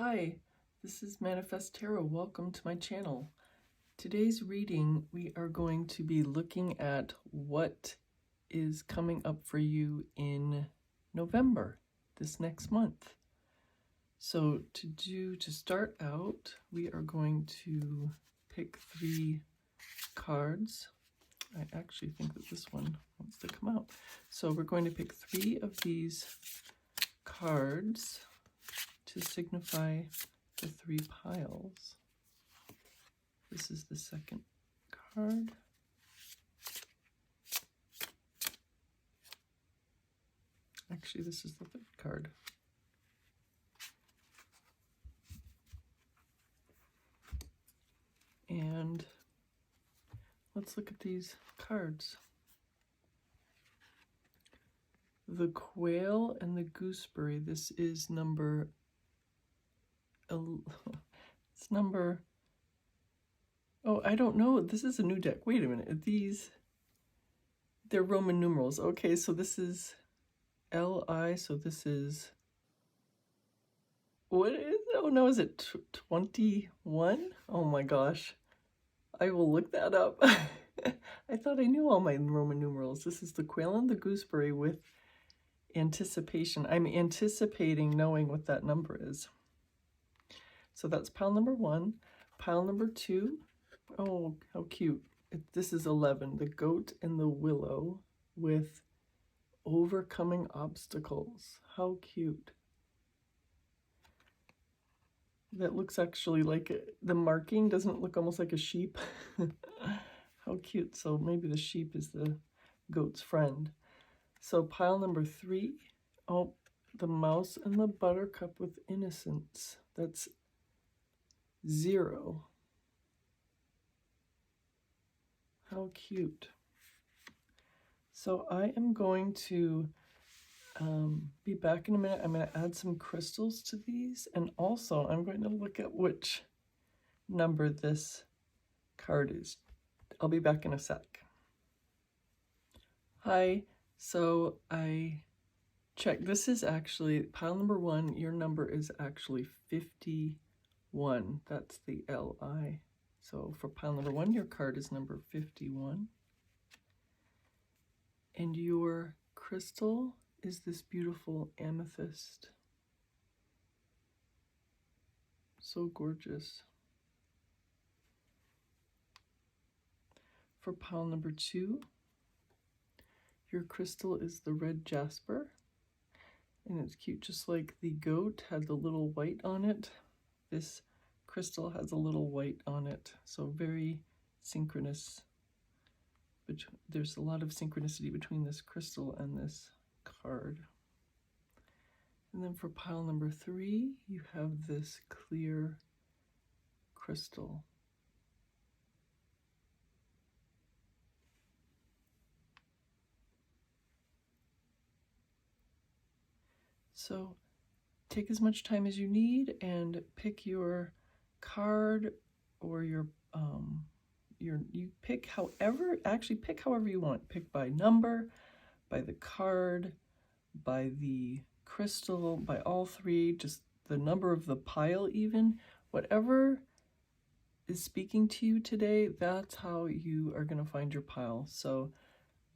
Hi, this is Manifest Tarot. Welcome to my channel. Today's reading, we are going to be looking at what is coming up for you in November, this next month. So to start out, we are going to pick 3 cards. I actually think that this one wants to come out. So we're going to pick 3 of these cards to signify the 3 piles. This is the second card. Actually, this is the 3rd card. And let's look at these cards. The Quail and the Gooseberry. This is number... It's number... Oh, I don't know. This is a new deck. Wait a minute. They're Roman numerals. Okay, so this is LI, so this is... What is it? Oh no, is it 21? Oh my gosh. I will look that up. I thought I knew all my Roman numerals. This is the Quail and the Gooseberry with anticipation. I'm anticipating knowing what that number is. So that's pile number 1. Pile number 2. Oh, how cute. This is 11. The Goat and the Willow with overcoming obstacles. How cute. That looks actually like the marking doesn't look almost like a sheep. How cute. So maybe the sheep is the goat's friend. So pile number 3. Oh, the Mouse and the Buttercup with innocence. That's 0. How cute. So I am going to be back in a minute. I'm going to add some crystals to these, and also I'm going to look at which number this card is. I'll be back in a sec. Hi, so I checked. This is actually pile number 1. Your number is actually 51. That's the LI. So for pile number 1, your card is number 51. And your crystal is this beautiful amethyst. So gorgeous. For pile number 2, your crystal is the red jasper. And it's cute, just like the goat had the little white on it. This crystal has a little white on it. So very synchronous. There's a lot of synchronicity between this crystal and this card. And then for pile number 3, you have this clear crystal. So take as much time as you need and pick your card or you pick however, actually pick however you want. Pick by number, by the card, by the crystal, by all 3, just the number of the pile even. Whatever is speaking to you today, that's how you are going to find your pile. So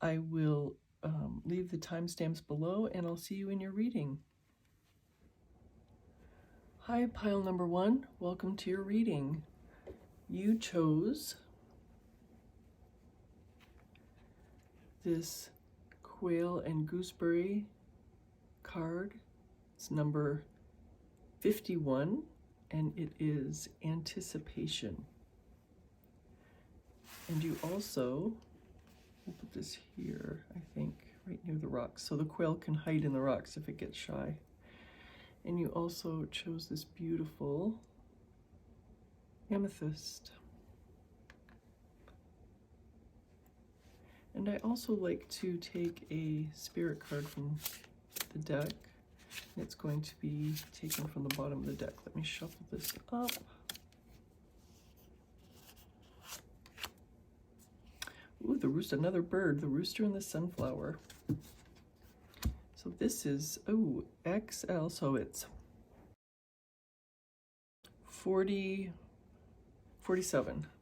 I will leave the timestamps below, and I'll see you in your reading. Hi, pile number 1. Welcome to your reading. You chose this Quail and Gooseberry card. It's number 51, and it is anticipation. And you also, we'll put this here, I think, right near the rocks, so the quail can hide in the rocks if it gets shy. And you also chose this beautiful amethyst. And I also like to take a spirit card from the deck. And it's going to be taken from the bottom of the deck. Let me shuffle this up. Ooh, the rooster, another bird, the rooster and the sunflower. So this is, oh, XL, so it's 47.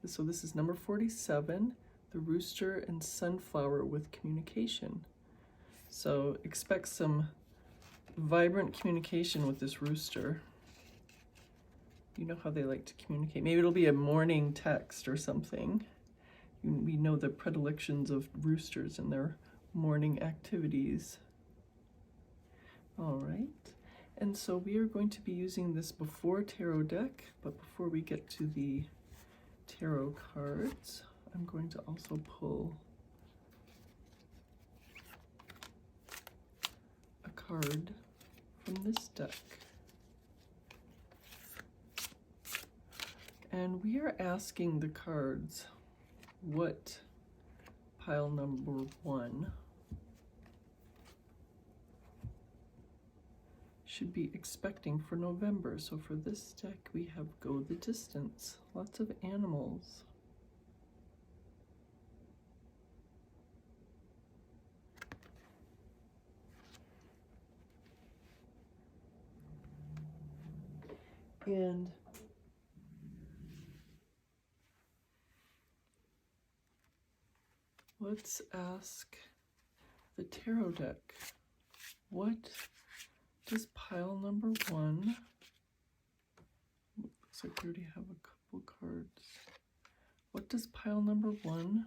So this is number 47, the rooster and sunflower with communication. So expect some vibrant communication with this rooster. You know how they like to communicate. Maybe it'll be a morning text or something. We know the predilections of roosters and their morning activities. All right. And so we are going to be using this Before Tarot deck, but before we get to the tarot cards, I'm going to also pull a card from this deck. And we are asking the cards what pile number 1 should be expecting for November. So for this deck, we have Go the Distance, lots of animals. And let's ask the tarot deck, what does pile number 1, looks like we already have a couple cards. What does pile number 1,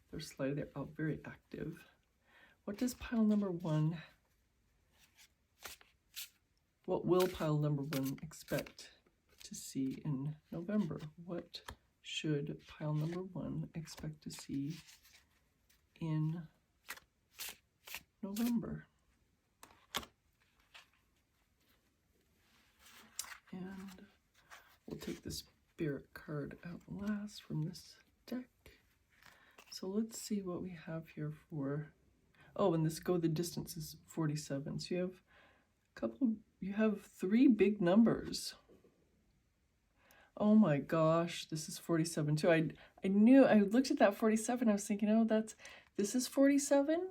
they're slightly very active. What does pile number 1, what will pile number 1 expect to see in November? What should pile number 1 expect to see in November? And we'll take the spirit card out last from this deck. So let's see what we have here for, oh, and this Go the Distance is 47. So you have 3 big numbers. Oh my gosh, this is 47 too. I knew, I looked at that 47, I was thinking, oh, this is 47?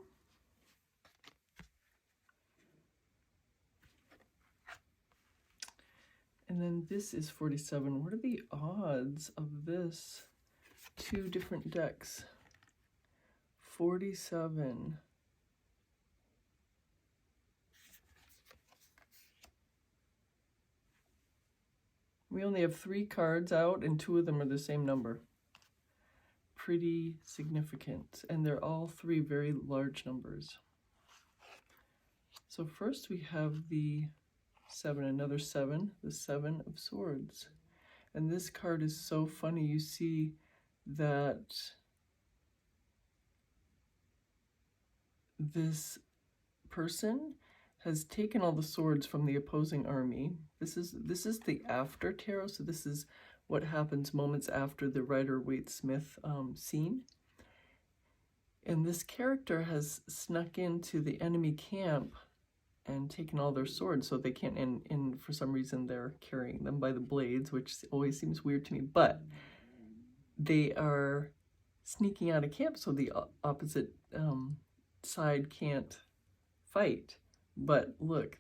And then this is 47. What are the odds of this? 2 different decks. 47. We only have 3 cards out and 2 of them are the same number. Pretty significant. And they're all 3 very large numbers. So first we have the 7, another 7, the 7 of Swords. And this card is so funny. You see that this person has taken all the swords from the opposing army. This is the after tarot, so this is what happens moments after the Rider-Waite-Smith scene. And this character has snuck into the enemy camp and taken all their swords, so they can't, and for some reason they're carrying them by the blades, which always seems weird to me, but they are sneaking out of camp so the opposite side can't fight. But look,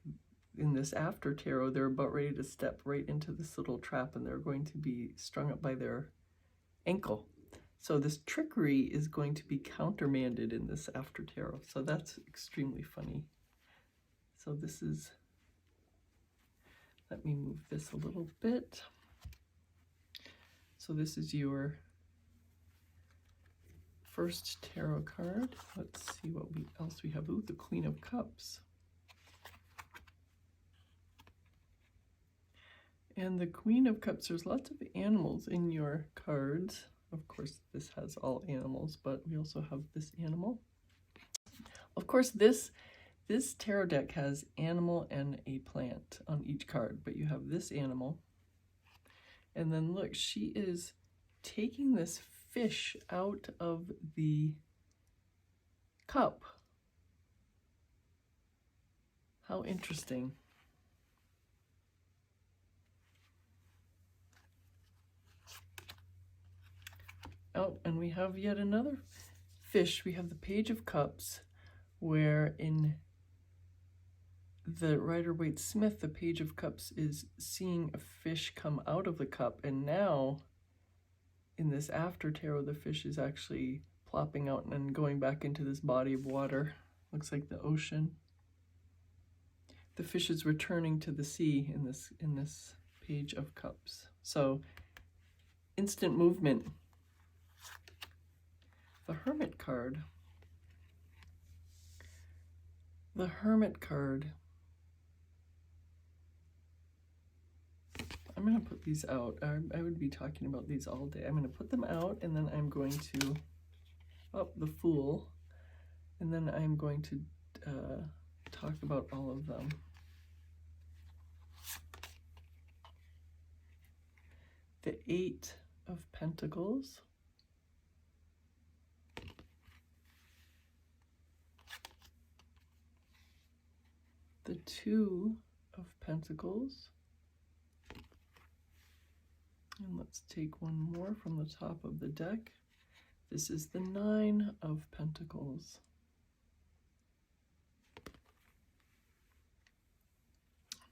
in this after tarot, they're about ready to step right into this little trap and they're going to be strung up by their ankle. So this trickery is going to be countermanded in this after tarot. So that's extremely funny. So this is, let me move this a little bit. So this is your first tarot card. Let's see what else we have. Ooh, the Queen of Cups. And the Queen of Cups, there's lots of animals in your cards. Of course, this has all animals, but we also have this animal. Of course, this tarot deck has animal and a plant on each card, but you have this animal. And then look, she is taking this fish out of the cup. How interesting. Oh, and we have yet another fish. We have the Page of Cups, where in the Rider-Waite-Smith, the Page of Cups, is seeing a fish come out of the cup, and now in this after tarot, the fish is actually plopping out and going back into this body of water. Looks like the ocean. The fish is returning to the sea in this Page of Cups. So instant movement. The Hermit card. The Hermit card. I'm going to put these out. I would be talking about these all day. I'm going to put them out, and then I'm going to the Fool, and then I'm going to talk about all of them. The Eight of Pentacles. The Two of Pentacles. And let's take one more from the top of the deck. This is the Nine of Pentacles.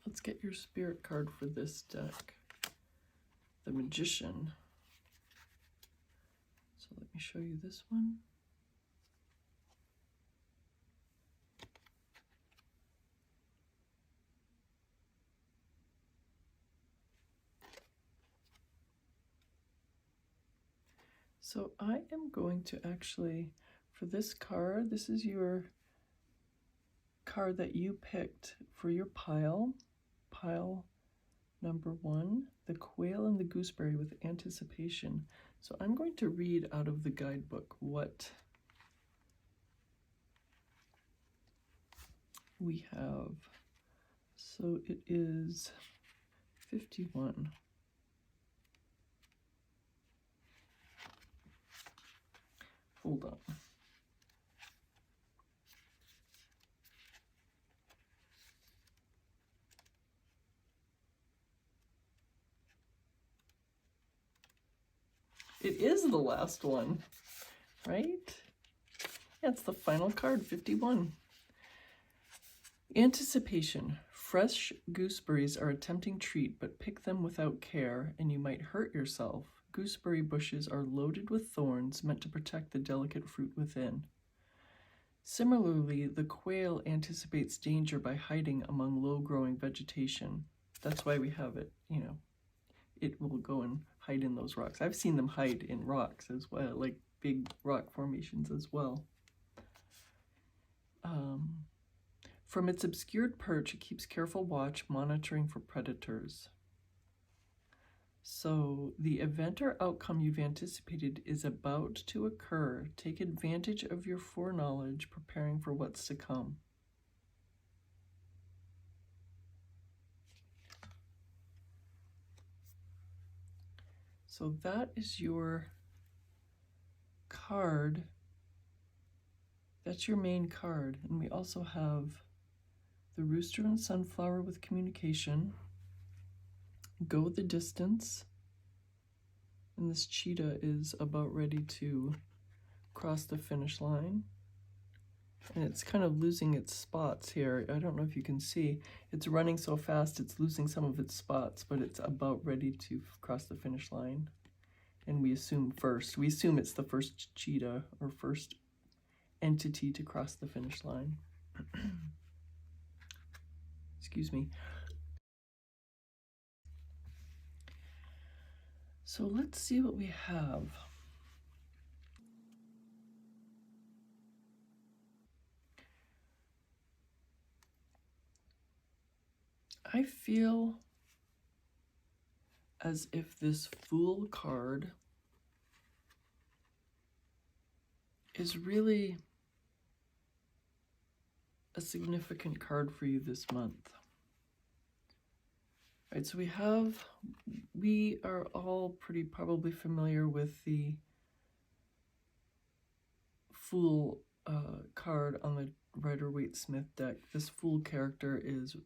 Let's get your spirit card for this deck. The Magician. So let me show you this one. So I am going to actually, for this card, this is your card that you picked for your pile number 1, the Quail and the Gooseberry with Anticipation. So I'm going to read out of the guidebook what we have. So it is 51. Hold on. It is the last one, right? Yeah, it's the final card, 51. Anticipation. Fresh gooseberries are a tempting treat, but pick them without care, and you might hurt yourself. Gooseberry bushes are loaded with thorns meant to protect the delicate fruit within. Similarly, the quail anticipates danger by hiding among low-growing vegetation. That's why we have it, you know, it will go and hide in those rocks. I've seen them hide in rocks as well, like big rock formations as well. From its obscured perch, it keeps careful watch, monitoring for predators. So the event or outcome you've anticipated is about to occur. Take advantage of your foreknowledge, preparing for what's to come. So that is your card. That's your main card. And we also have the Rooster and Sunflower with Communication, Go the Distance, and this cheetah is about ready to cross the finish line. And it's kind of losing its spots here. I don't know if you can see. It's running so fast it's losing some of its spots, but it's about ready to cross the finish line. And we assume it's the first cheetah or first entity to cross the finish line. Excuse me. So let's see what we have. I feel as if this Fool card is really a significant card for you this month. Right, so we are all pretty probably familiar with the Fool card on the Rider-Waite-Smith deck. This Fool character was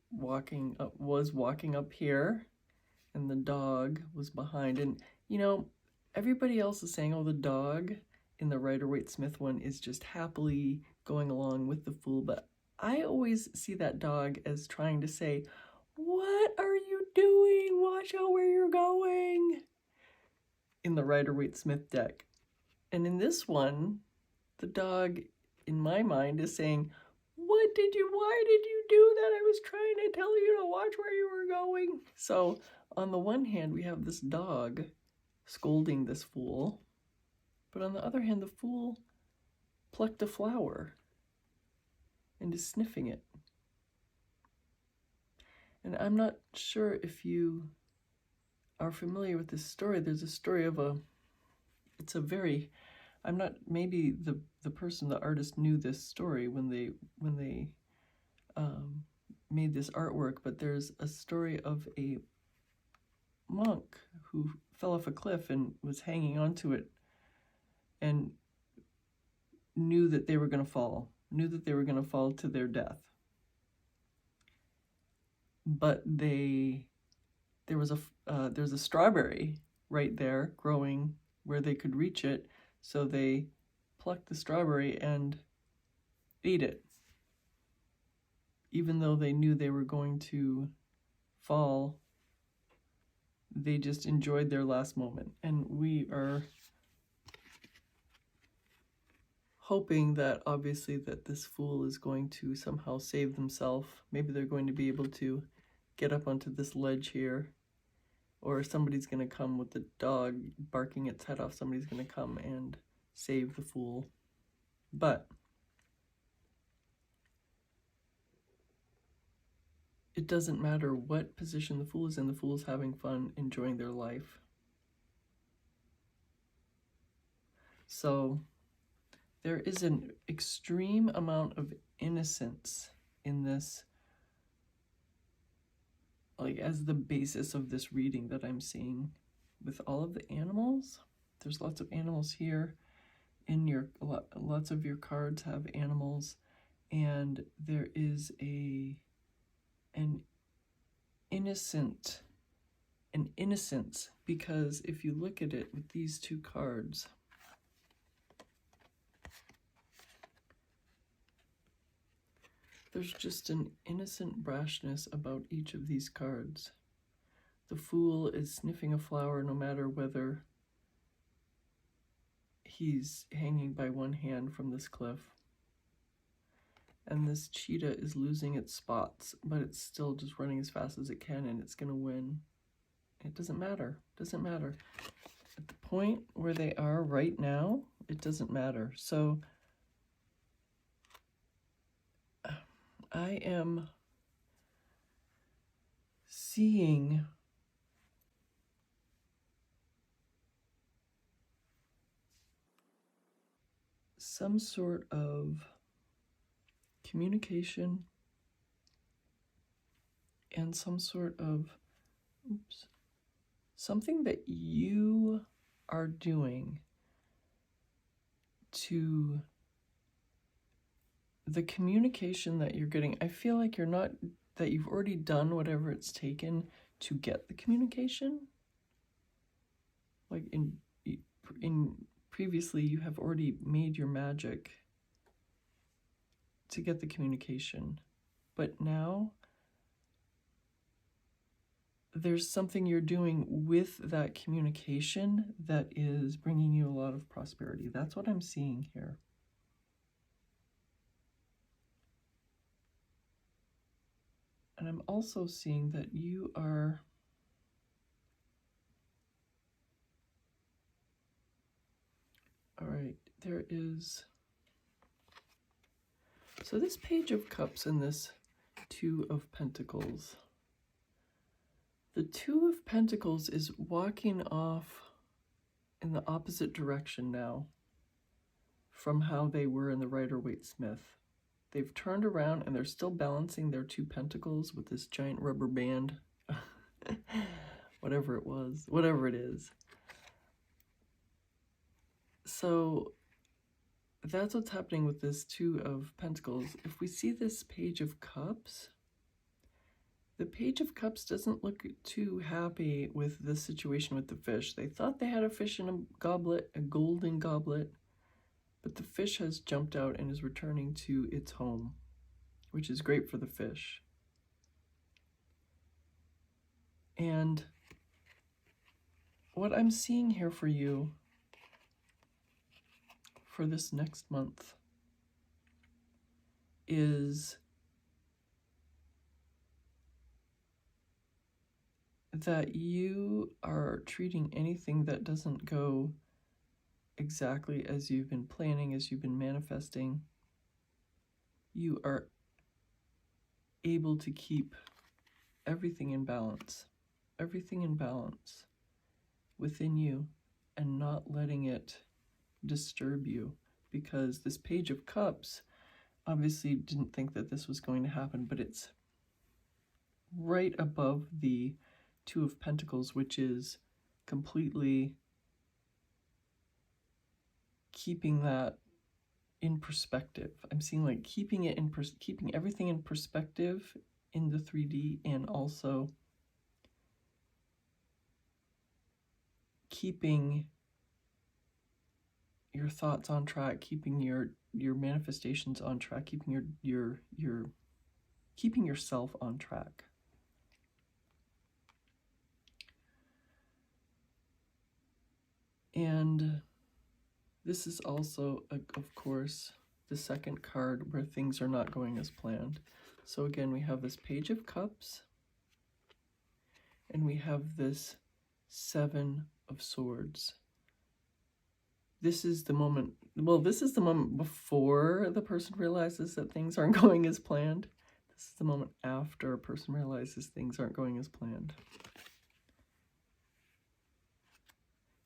walking up here, and the dog was behind. And you know, everybody else is saying, oh, the dog in the Rider-Waite-Smith one is just happily going along with the Fool, but I always see that dog as trying to say, "What are you doing? Watch out where you're going," in the Rider-Waite-Smith deck. And in this one, the dog, in my mind, is saying, why did you do that? I was trying to tell you to watch where you were going. So on the one hand, we have this dog scolding this fool, but on the other hand, the fool plucked a flower and is sniffing it. And I'm not sure if you are familiar with this story. There's a story of maybe the person, the artist, knew this story when they made this artwork, but there's a story of a monk who fell off a cliff and was hanging onto it and knew that they were going to fall to their death. But there's a strawberry right there growing where they could reach it, so they plucked the strawberry and ate it, even though they knew they were going to fall. They just enjoyed their last moment. And we are hoping that obviously that this fool is going to somehow save themselves. Maybe they're going to be able to get up onto this ledge here, or somebody's going to come with the dog barking its head off. Somebody's going to come and save the fool. But it doesn't matter what position the fool is in. The fool is having fun, enjoying their life. So there is an extreme amount of innocence in this, like as the basis of this reading that I'm seeing with all of the animals. There's lots of animals here. Lots of your cards have animals, and there is an innocence, because if you look at it with these two cards, there's just an innocent brashness about each of these cards. The fool is sniffing a flower no matter whether he's hanging by one hand from this cliff. And this cheetah is losing its spots, but it's still just running as fast as it can, and it's going to win. It doesn't matter. It doesn't matter. At the point where they are right now, it doesn't matter. So I am seeing some sort of communication and some sort of something that you are doing to the communication that you're getting. I feel like that you've already done whatever it's taken to get the communication. Like in previously, you have already made your magic to get the communication. But now there's something you're doing with that communication that is bringing you a lot of prosperity. That's what I'm seeing here. And I'm also seeing that you are all right, there is, so this Page of Cups and this Two of Pentacles. The Two of Pentacles is walking off in the opposite direction now from how they were in the Rider-Waite-Smith. They've turned around and they're still balancing their two pentacles with this giant rubber band. Whatever it is. So that's what's happening with this Two of Pentacles. If we see this Page of Cups, the Page of Cups doesn't look too happy with this situation with the fish. They thought they had a fish in a goblet, a golden goblet, but the fish has jumped out and is returning to its home, which is great for the fish. And what I'm seeing here for you for this next month is that you are treating anything that doesn't go exactly as you've been planning, as you've been manifesting. You are able to keep everything in balance within you, and not letting it disturb you, because this Page of Cups obviously didn't think that this was going to happen, but it's right above the Two of Pentacles, which is completely keeping that in perspective. I'm seeing like keeping it in keeping everything in perspective in the 3D, and also keeping your thoughts on track, keeping your manifestations on track, keeping keeping yourself on track. And this is also, of course, the second card where things are not going as planned. So again, we have this Page of Cups, and we have this Seven of Swords. This is the moment, well, this is the moment before the person realizes that things aren't going as planned. This is the moment after a person realizes things aren't going as planned.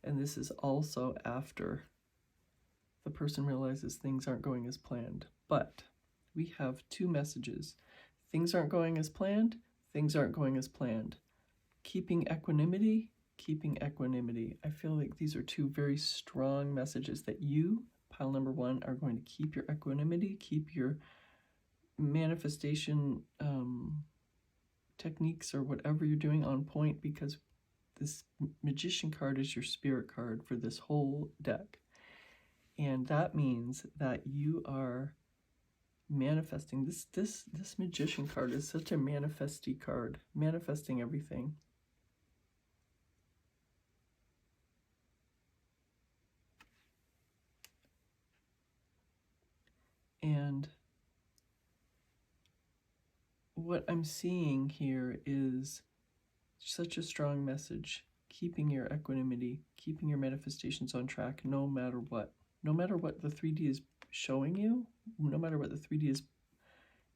And this is also after the person realizes things aren't going as planned. But we have two messages. Things aren't going as planned. Things aren't going as planned. Keeping equanimity. Keeping equanimity. I feel like these are two very strong messages that you, pile number one, are going to keep your equanimity, keep your manifestation techniques or whatever you're doing on point, because this Magician card is your spirit card for this whole deck. And that means that you are manifesting. This Magician card is such a manifesty card, manifesting everything. And what I'm seeing here is such a strong message. Keeping your equanimity, keeping your manifestations on track, no matter what. No matter what the 3D is showing you, no matter what the 3D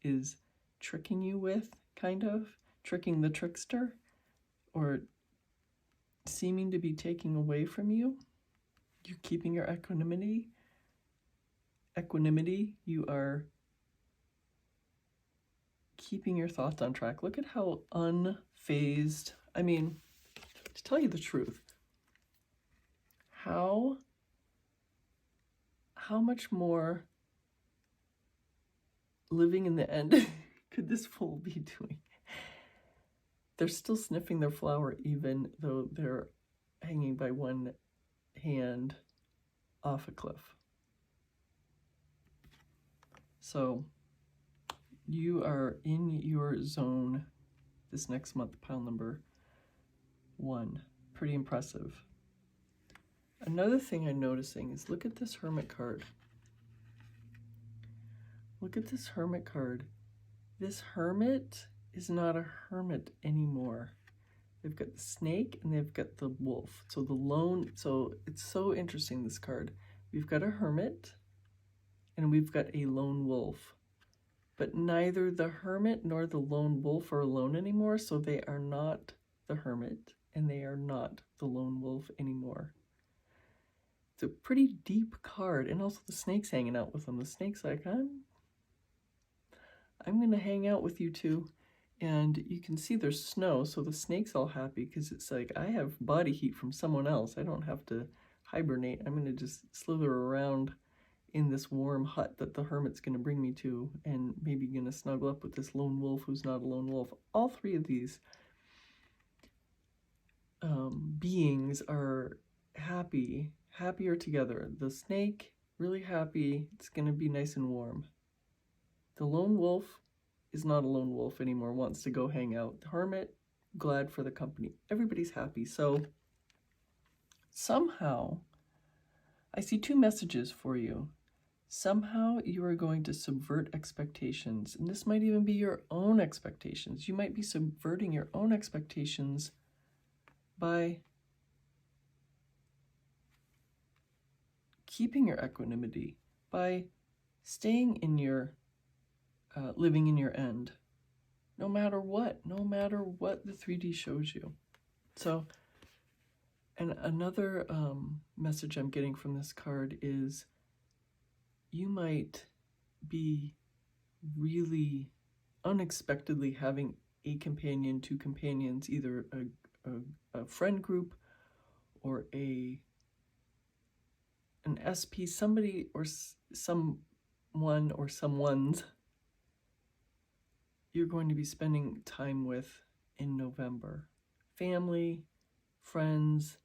is tricking you with, kind of, tricking the trickster, or seeming to be taking away from you, you're keeping your equanimity. You are keeping your thoughts on track. Look at how unfazed, I mean, to tell you the truth, how much more living in the end could this fool be doing? They're still sniffing their flower even though they're hanging by one hand off a cliff. So you are in your zone this next month, pile number one. Pretty impressive. Another thing I'm noticing is, look at this Hermit card. Look at this Hermit card. This Hermit is not a hermit anymore. They've got the snake and they've got the wolf. So so it's so interesting, this card. We've got a hermit and we've got a lone wolf. But neither the hermit nor the lone wolf are alone anymore, so they are not the hermit and they are not the lone wolf anymore. It's a pretty deep card, and also the snake's hanging out with them. The snake's like, I'm going to hang out with you too. And you can see there's snow, so the snake's all happy because it's like, I have body heat from someone else. I don't have to hibernate. I'm going to just slither around in this warm hut that the hermit's going to bring me to, and maybe going to snuggle up with this lone wolf who's not a lone wolf. All three of these beings are happier together. The snake, really happy. It's going to be nice and warm. The lone wolf is not a lone wolf anymore, wants to go hang out. Hermit, glad for the company. Everybody's happy. So somehow, I see two messages for you. Somehow you are going to subvert expectations, and this might even be your own expectations. You might be subverting your own expectations by keeping your equanimity, by staying in your, living in your end, no matter what the 3D shows you. So, and another message I'm getting from this card is you might be really unexpectedly having a companion, two companions, either a friend group or an SP, somebody or someone or someone's you're going to be spending time with in November. Family, friends,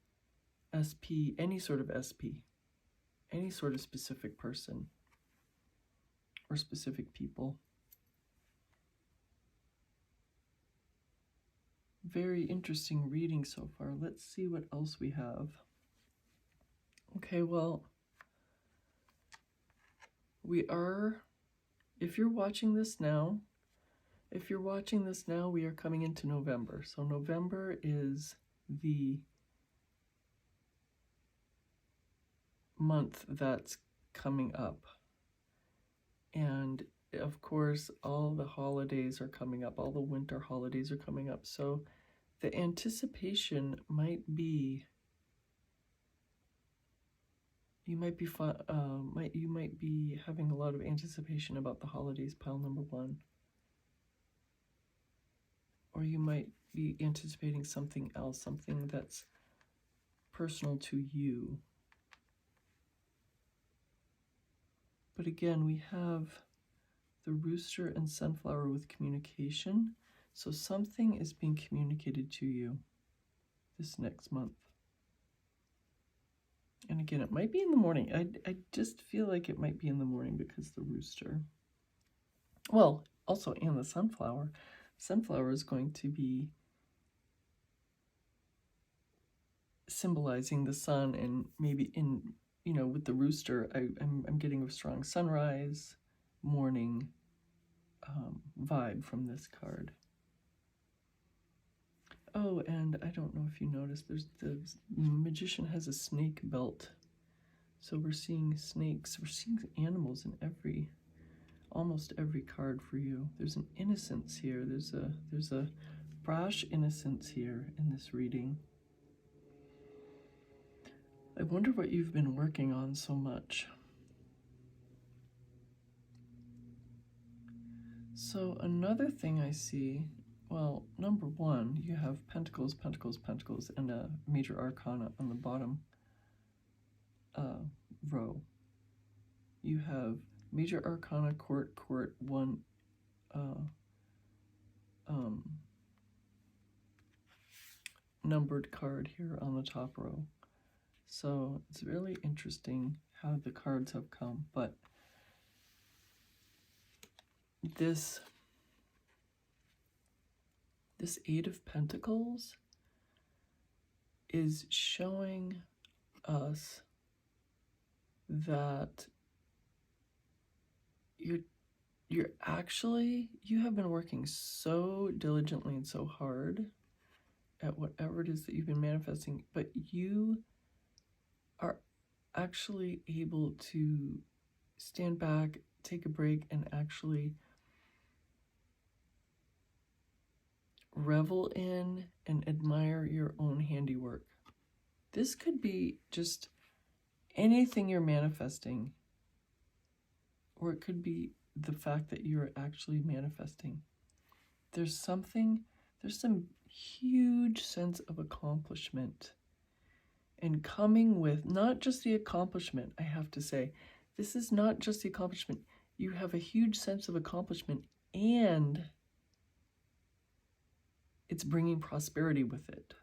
SP, any sort of SP, any sort of specific person or specific people. Very interesting reading so far. Let's see what else we have. Okay, well, we are, if you're watching this now, we are coming into November. So November is the month that's coming up. And of course, all the holidays are coming up. All the winter holidays are coming up. So the anticipation might be, you might be having a lot of anticipation about the holidays, pile number one. Or you might be anticipating something else, something that's personal to you. But again, we have the rooster and sunflower with communication. So something is being communicated to you this next month. And again, it might be in the morning. I just feel like it might be in the morning because the rooster. Well, also, and the sunflower. Sunflower is going to be symbolizing the sun, and maybe in, you know, with the rooster, I'm getting a strong sunrise, morning vibe from this card. Oh, and I don't know if you noticed, there's the magician has a snake belt. So we're seeing snakes, we're seeing animals in almost every card for you. There's an innocence here. There's a brash innocence here in this reading. I wonder what you've been working on so much. So another thing I see, well, number one, you have Pentacles, Pentacles, Pentacles, and a Major Arcana on the bottom row. You have Major Arcana, Court, Court, one numbered card here on the top row. So it's really interesting how the cards have come, but this Eight of Pentacles is showing us that you have been working so diligently and so hard at whatever it is that you've been manifesting, but you are actually able to stand back, take a break, and actually revel in and admire your own handiwork. This could be just anything you're manifesting, or it could be the fact that you're actually manifesting. There's some huge sense of accomplishment, and coming with not just the accomplishment, I have to say, this is not just the accomplishment. You have a huge sense of accomplishment, and it's bringing prosperity with it.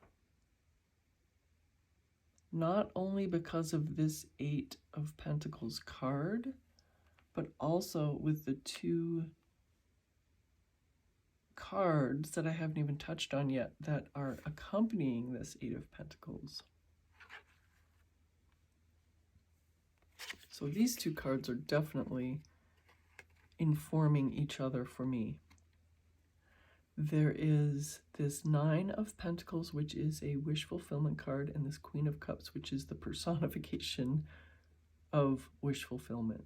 Not only because of this Eight of Pentacles card, but also with the two cards that I haven't even touched on yet that are accompanying this Eight of Pentacles. So these two cards are definitely informing each other for me. There is this Nine of Pentacles, which is a wish fulfillment card, and this Queen of Cups, which is the personification of wish fulfillment,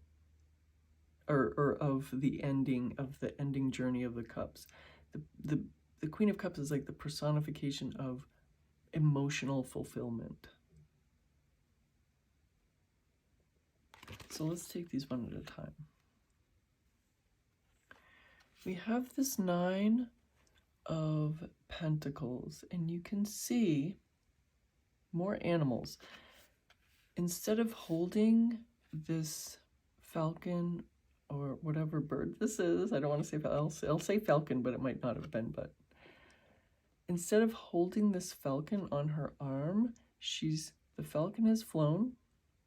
or of the ending journey of the cups. The Queen of Cups is like the personification of emotional fulfillment. So let's take these one at a time. We have this Nine of Pentacles, and you can see more animals. Instead of holding this falcon or whatever bird this is, I don't want to say, I'll say falcon, but it might not have been, but instead of holding this falcon on her arm, the falcon has flown.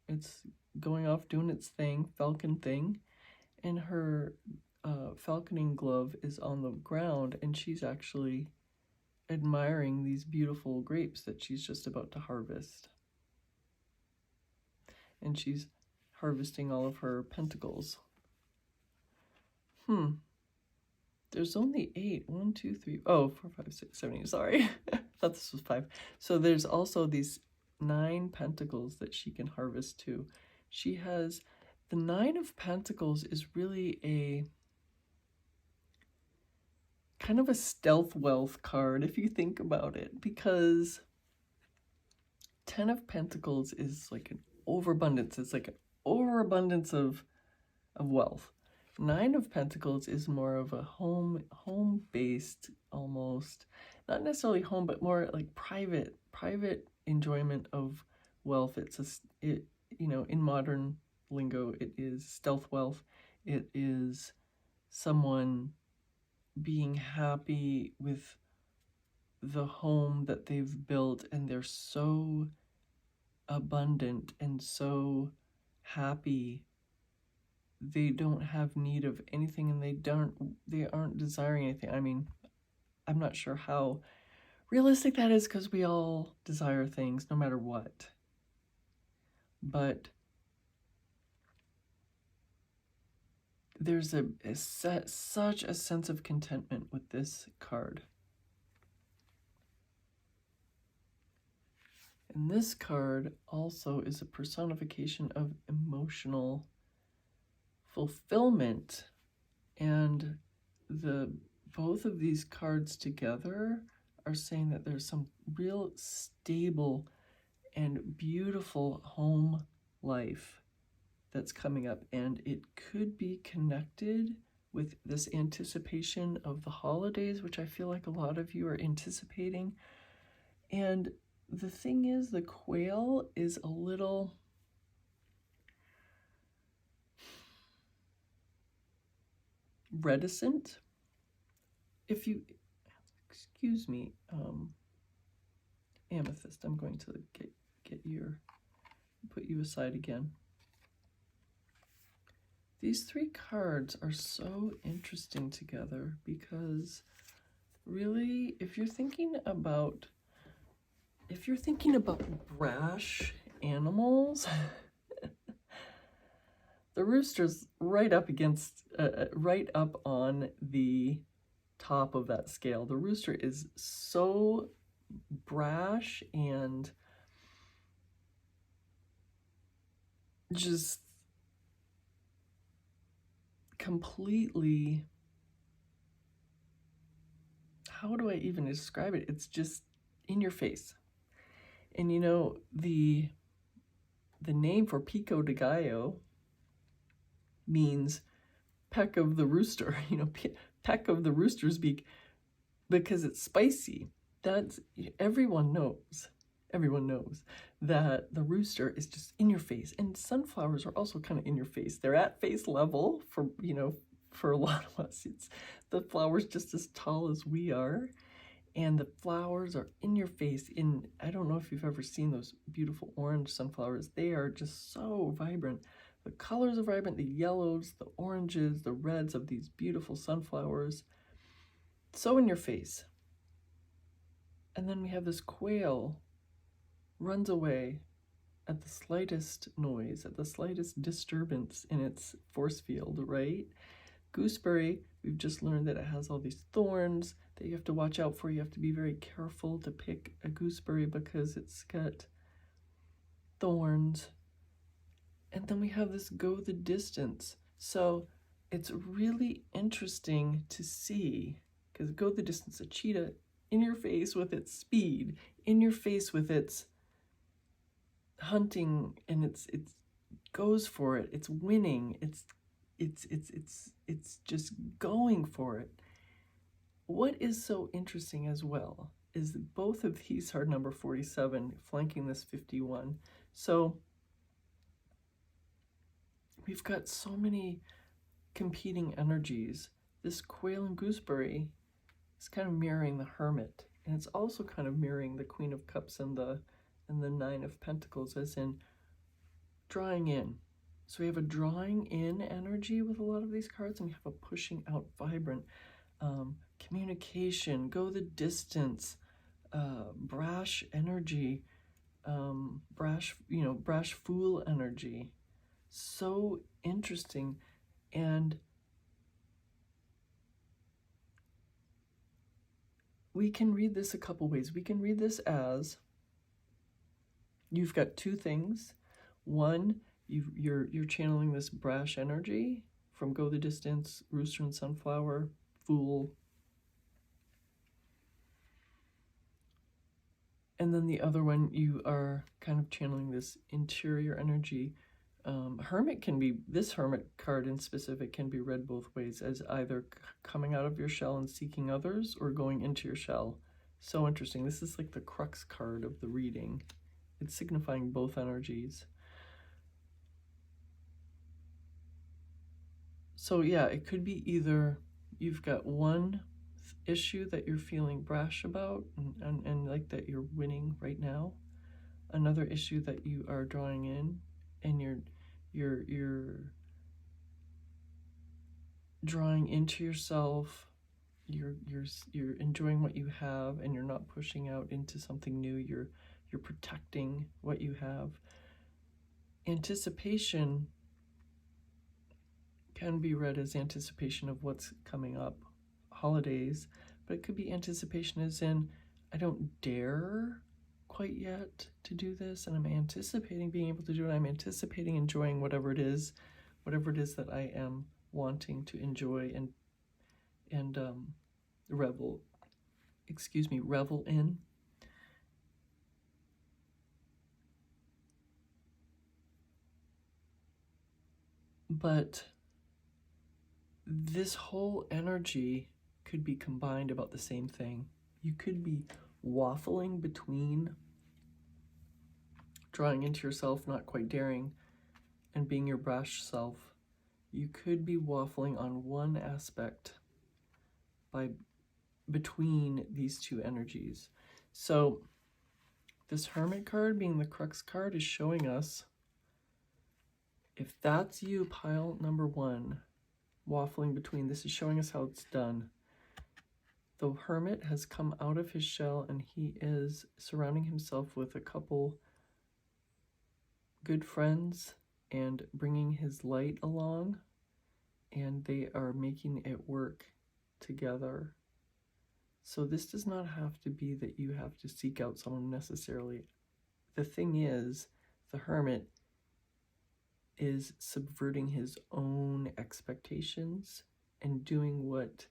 It's going off doing its thing, falcon thing, and her falconing glove is on the ground, and she's actually admiring these beautiful grapes that she's just about to harvest. And she's harvesting all of her pentacles. There's only 8. 1, 2, 3. Oh, 4, 5, 6, 7, 8. Sorry. I thought this was 5. So there's also these 9 pentacles that she can harvest too. She has the Nine of Pentacles is really a kind of a stealth wealth card if you think about it, because 10 of Pentacles is like an overabundance. It's like an overabundance of wealth. 9 of Pentacles is more of a home-based, almost, not necessarily home, but more like private enjoyment of wealth. In modern lingo, it is stealth wealth. It is someone being happy with the home that they've built, and they're so abundant and so happy. They don't have need of anything, and they aren't desiring anything. I mean, I'm not sure how realistic that is, because we all desire things no matter what. But there's such a sense of contentment with this card. And this card also is a personification of emotional fulfillment. And both of these cards together are saying that there's some real stable and beautiful home life that's coming up, and it could be connected with this anticipation of the holidays, which I feel like a lot of you are anticipating. And the thing is, the quail is a little reticent. If you excuse me, Amethyst, I'm going to put you aside again. These 3 cards are so interesting together, because really, if you're thinking about brash animals, the rooster's right up on the top of that scale. The rooster is so brash and just completely, how do I even describe it? It's just in your face. And you know, the name for Pico de Gallo means peck of the rooster, peck of the rooster's beak, because it's spicy. Everyone knows that the rooster is just in your face. And sunflowers are also kind of in your face. They're at face level for a lot of us. The flower's just as tall as we are, and the flowers are in your face. I don't know if you've ever seen those beautiful orange sunflowers. They are just so vibrant. The colors are vibrant, the yellows, the oranges, the reds of these beautiful sunflowers. so in your face. And then we have this quail runs away at the slightest noise, at the slightest disturbance in its force field, right? Gooseberry, we've just learned that it has all these thorns that you have to watch out for. You have to be very careful to pick a gooseberry because it's got thorns. And then we have this go the distance. So it's really interesting to see, because go the distance, a cheetah in your face with its speed, in your face with its hunting, and it goes for it, it's winning, it's just going for it. What is so interesting as well is that both of these are number 47 flanking this 51. So we've got so many competing energies. This quail and gooseberry is kind of mirroring the hermit, and it's also kind of mirroring the Queen of Cups and the Nine of Pentacles, as in drawing in. So we have a drawing in energy with a lot of these cards, and we have a pushing out, vibrant, communication, go the distance, brash energy, brash fool energy. So interesting. And we can read this a couple ways. We can read this as you've got two things. One, you're channeling this brash energy from Go the Distance, Rooster and Sunflower, Fool. And then the other one, you are kind of channeling this interior energy. Hermit can be, this Hermit card in specific can be read both ways, as either coming out of your shell and seeking others, or going into your shell. So interesting. This is like the crux card of the reading. It's signifying both energies. So yeah, it could be either you've got one issue that you're feeling brash about and like that you're winning right now, another issue that you are drawing in and you're drawing into yourself, you're enjoying what you have and you're not pushing out into something new, you're protecting what you have. Anticipation can be read as anticipation of what's coming up, holidays, but it could be anticipation as in, I don't dare quite yet to do this, and I'm anticipating being able to do it. I'm anticipating enjoying whatever it is that I am wanting to enjoy and revel in. But this whole energy could be combined about the same thing. You could be waffling between drawing into yourself, not quite daring, and being your brash self. You could be waffling on one aspect between these two energies. So this Hermit card, being the crux card, is showing us, if that's you, pile number one, waffling between, this is showing us how it's done. The Hermit has come out of his shell and he is surrounding himself with a couple good friends and bringing his light along, and they are making it work together. So this does not have to be that you have to seek out someone necessarily. The thing is, the Hermit is subverting his own expectations and doing what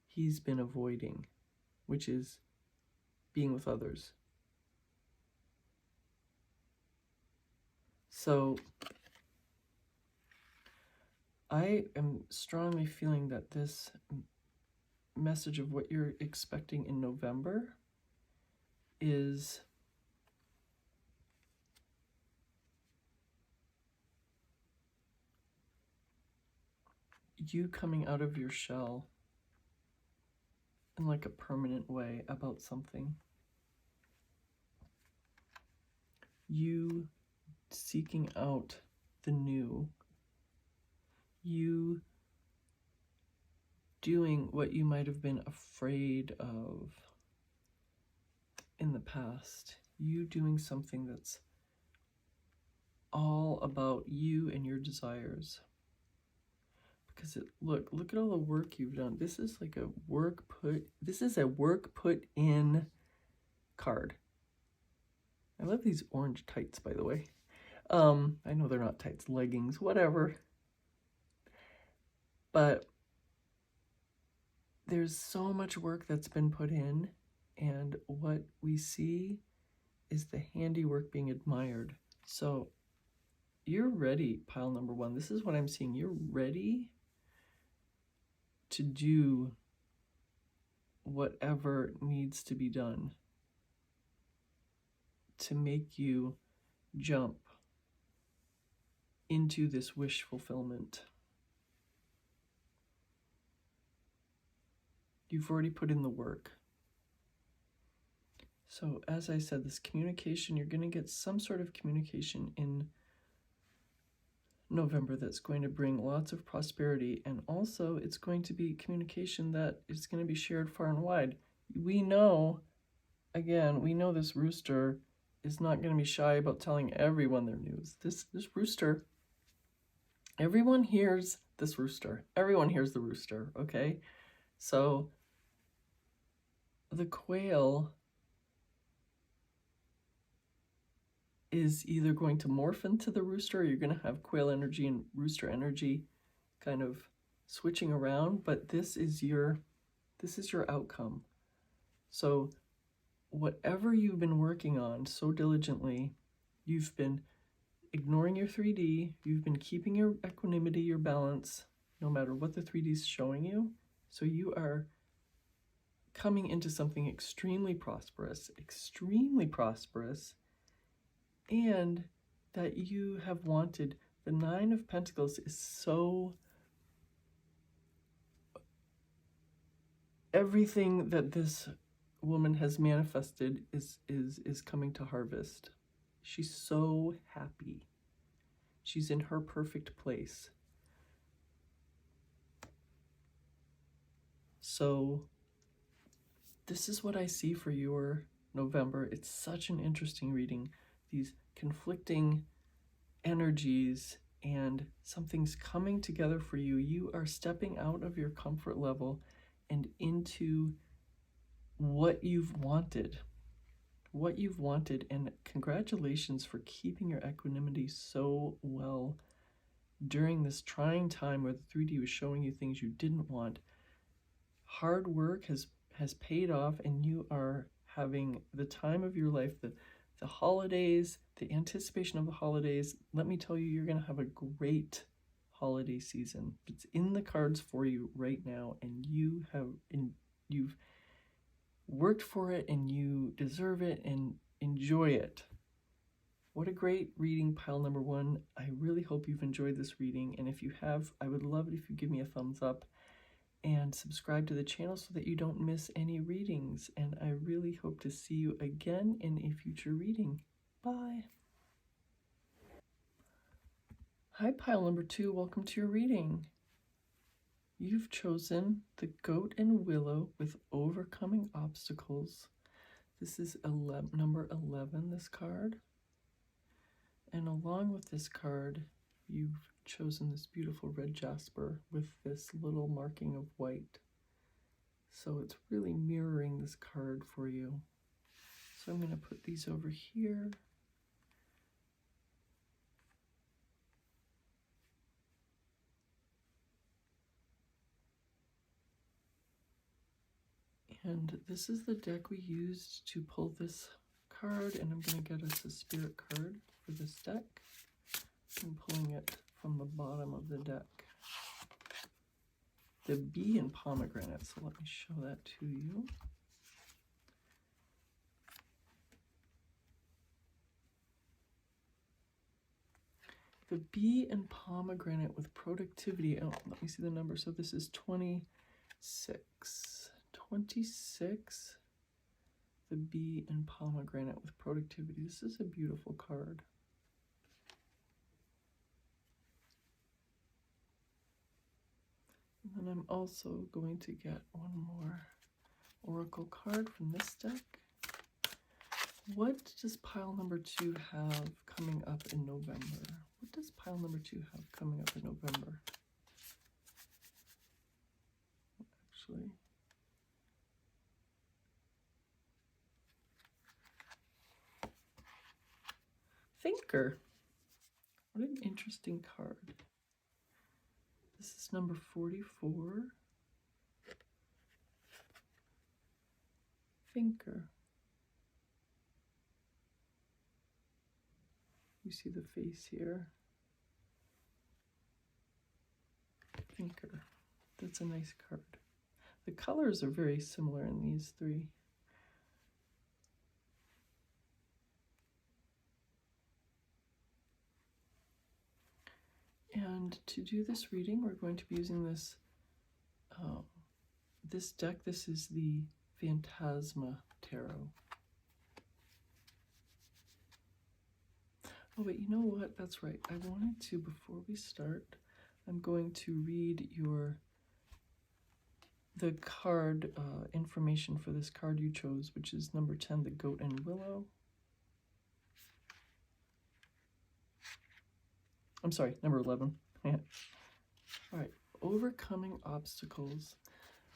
he's been avoiding, which is being with others. So I am strongly feeling that this message of what you're expecting in November is you coming out of your shell in like a permanent way about something. You seeking out the new. You doing what you might have been afraid of in the past. You doing something that's all about you and your desires. Because look at all the work you've done. This is like a work put in card. I love these orange tights, by the way. I know they're not tights, leggings, whatever. But there's so much work that's been put in, and what we see is the handiwork being admired. So you're ready, pile number one. This is what I'm seeing. You're ready to do whatever needs to be done to make you jump into this wish fulfillment. You've already put in the work. So as I said, this communication, you're going to get some sort of communication in November that's going to bring lots of prosperity, and also it's going to be communication that is going to be shared far and wide. We know this rooster is not going to be shy about telling everyone their news. This rooster, everyone hears this rooster. Everyone hears the rooster, okay? So the quail is either going to morph into the rooster, or you're going to have quail energy and rooster energy kind of switching around, but this is your outcome. So whatever you've been working on so diligently, you've been ignoring your 3D, you've been keeping your equanimity, your balance, no matter what the 3D is showing you. So you are coming into something extremely prosperous, and that you have wanted. The Nine of Pentacles is so, everything that this woman has manifested is coming to harvest. She's so happy. She's in her perfect place. So this is what I see for your November. It's such an interesting reading. These conflicting energies, and something's coming together for you. You are stepping out of your comfort level and into what you've wanted. And congratulations for keeping your equanimity so well during this trying time where the 3D was showing you things you didn't want. Hard work has paid off, and you are having the time of your life. The holidays, the anticipation of the holidays, let me tell you, you're going to have a great holiday season. It's in the cards for you right now, and you've worked for it, and you deserve it, and enjoy it. What a great reading, pile number one. I really hope you've enjoyed this reading, and if you have, I would love it if you give me a thumbs up and subscribe to the channel so that you don't miss any readings. And I really hope to see you again in a future reading. Bye. Hi, pile number two. Welcome to your reading. You've chosen the Goat and Willow with Overcoming Obstacles. This is number 11, this card. And along with this card, you've chosen this beautiful red jasper with this little marking of white. So it's really mirroring this card for you. So I'm going to put these over here. And this is the deck we used to pull this card, and I'm going to get us a spirit card for this deck. I'm pulling it from the bottom of the deck. The Bee and Pomegranate, so let me show that to you. The Bee and Pomegranate with productivity. Oh, let me see the number. So this is 26. 26. The Bee and Pomegranate with productivity. This is a beautiful card. And then I'm also going to get one more oracle card from this deck. What does pile number 2 have coming up in November? What does pile number 2 have coming up in November? Actually, Thinker. What an interesting card. This is number 44. Thinker. You see the face here. Thinker. That's a nice card. The colors are very similar in these three. And to do this reading, we're going to be using this this deck. This is the Phantasma Tarot. Oh, wait, you know what? That's right. I wanted to, before we start, I'm going to read the card information for this card you chose, which is number 10, the Goat and Willow. I'm sorry, number 11. Yeah. All right, overcoming obstacles.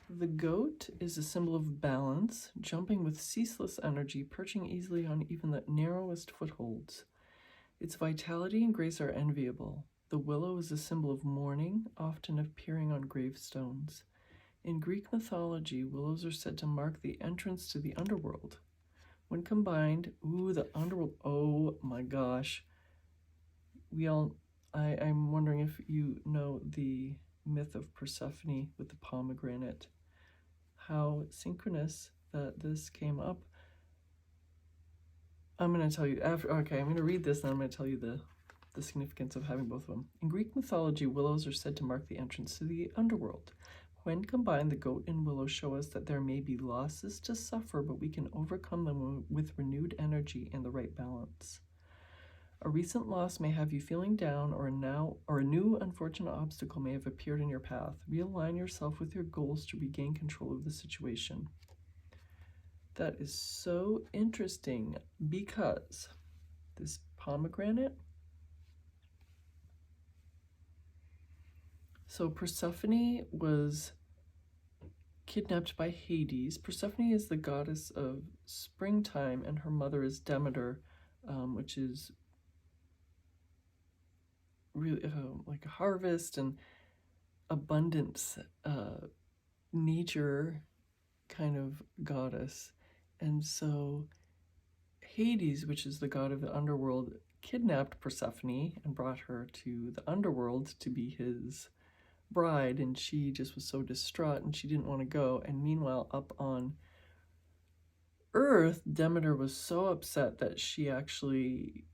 The goat is a symbol of balance, jumping with ceaseless energy, perching easily on even the narrowest footholds. Its vitality and grace are enviable. The willow is a symbol of mourning, often appearing on gravestones. In Greek mythology, willows are said to mark the entrance to the underworld. When combined, the underworld, oh my gosh. I'm wondering if you know the myth of Persephone with the pomegranate. How synchronous that this came up. I'm going to tell you after. Okay, I'm going to read this, and I'm going to tell you the significance of having both of them. In Greek mythology, willows are said to mark the entrance to the underworld. When combined, the goat and willow show us that there may be losses to suffer, but we can overcome them with renewed energy and the right balance. A recent loss may have you feeling down, or a new unfortunate obstacle may have appeared in your path. Realign yourself with your goals to regain control of the situation. That is so interesting because this pomegranate. So Persephone was kidnapped by Hades. Persephone is the goddess of springtime, and her mother is Demeter, which is really like a harvest and abundance, nature kind of goddess. And so Hades, which is the god of the underworld, kidnapped Persephone and brought her to the underworld to be his bride, and she just was so distraught and she didn't want to go. And meanwhile, up on Earth, Demeter was so upset that she actually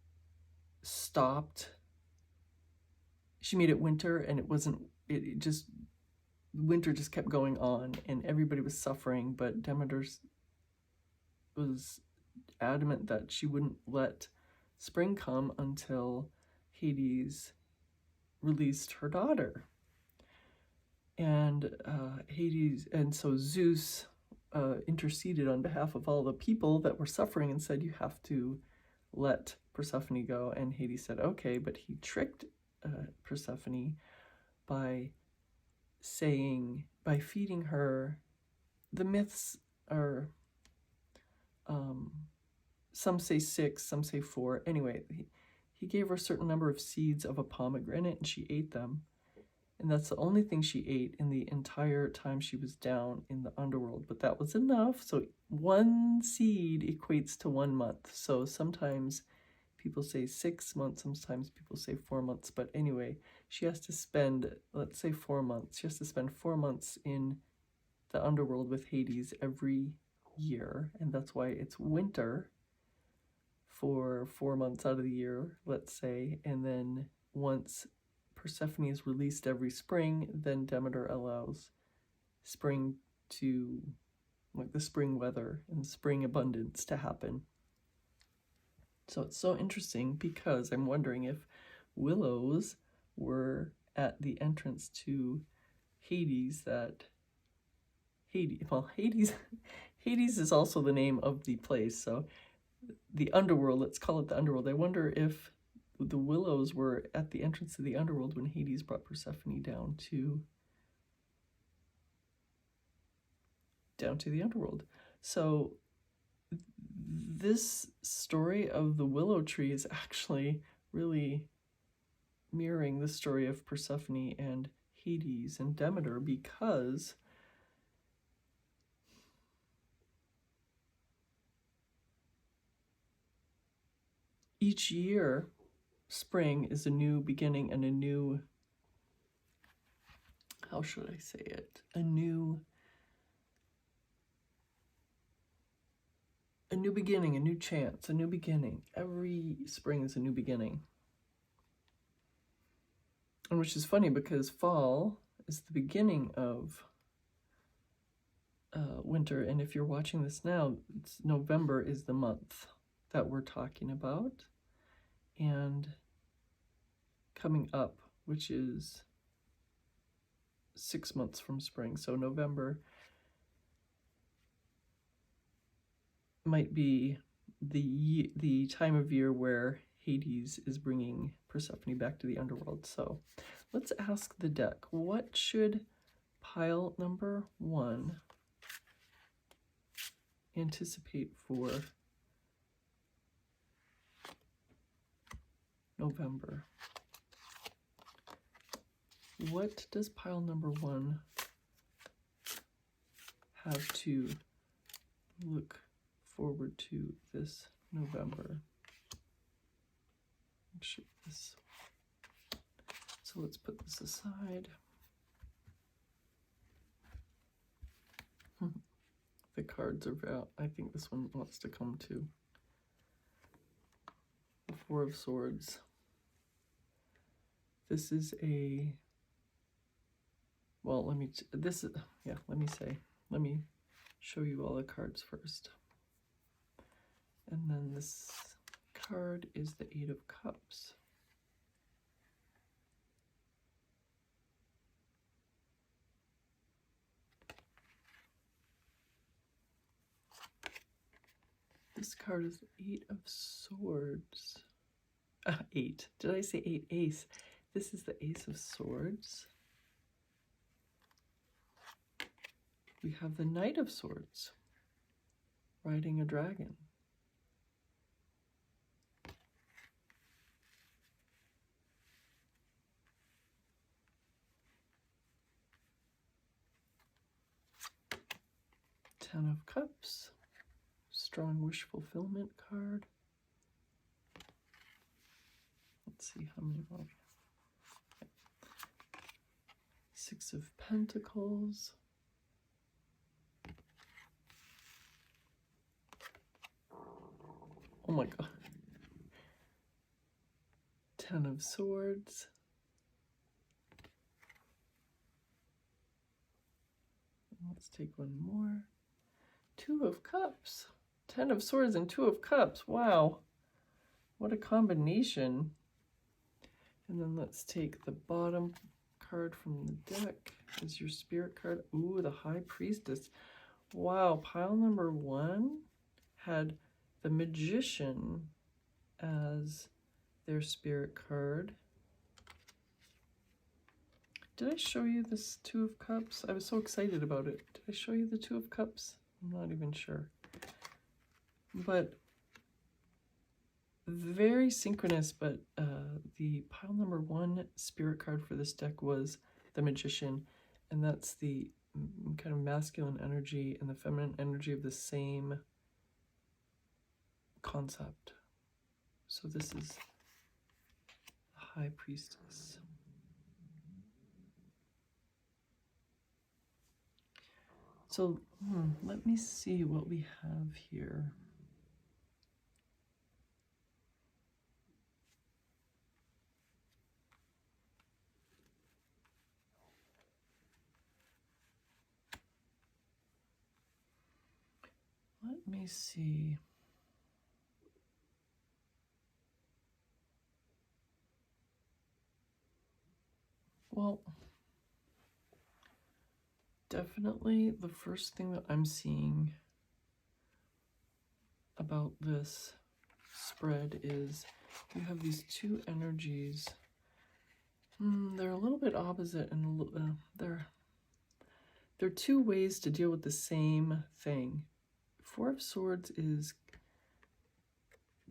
stopped. She made it winter, and winter just kept going on, and everybody was suffering, but Demeter was adamant that she wouldn't let spring come until Hades released her daughter. And so Zeus interceded on behalf of all the people that were suffering and said, you have to let Persephone go. And Hades said, okay, but he tricked Persephone by feeding her. The myths are, some say 6, some say 4. Anyway, he gave her a certain number of seeds of a pomegranate, and she ate them. And that's the only thing she ate in the entire time she was down in the underworld. But that was enough. So 1 seed equates to 1 month. So sometimes people say 6 months, sometimes people say 4 months. But anyway, she has to spend, let's say 4 months. She has to spend 4 months in the underworld with Hades every year. And that's why it's winter for 4 months out of the year, let's say. And then once Persephone is released every spring, then Demeter allows spring to, like the spring weather and spring abundance to happen. So it's so interesting because I'm wondering if willows were at the entrance to Hades Hades Hades is also the name of the place, so the underworld, let's call it the underworld. I wonder if the willows were at the entrance to the underworld when Hades brought Persephone down to the underworld. So this story of the willow tree is actually really mirroring the story of Persephone and Hades and Demeter, because each year, spring is a new beginning and a new, how should I say it? A new beginning, a new chance, a new beginning. Every spring is a new beginning. And which is funny because fall is the beginning of winter. And if you're watching this now, November is the month that we're talking about. And coming up, which is 6 months from spring. So November might be the time of year where Hades is bringing Persephone back to the underworld. So let's ask the deck, what should pile number 1 anticipate for November? What does pile number 1 have to look forward to this November? This. So let's put this aside. The cards are out. I think this one wants to come too. The Four of Swords. This is a, well, let me show you all the cards first. And then this card is the Eight of Cups. This card is the Eight of Swords. 8. Did I say 8? Ace. This is the Ace of Swords. We have the Knight of Swords, riding a dragon. Ten of Cups, strong wish fulfillment card. Let's see how many more. Six of Pentacles. Oh my God. Ten of Swords. Let's take one more. Two of Cups. 10 of Swords and 2 of Cups. Wow. What a combination. And then let's take the bottom card from the deck as your spirit card. Ooh, the High Priestess. Wow, pile number 1 had the Magician as their spirit card. Did I show you this Two of Cups? I was so excited about it. Did I show you the Two of Cups? I'm not even sure. But very synchronous, but the pile number 1 spirit card for this deck was the Magician, and that's the kind of masculine energy and the feminine energy of the same concept. So this is the High Priestess. So let me see what we have here. Let me see. Well, Definitely the first thing that I'm seeing about this spread is you have these two energies. They're a little bit opposite, and they're two ways to deal with the same thing. Four of Swords is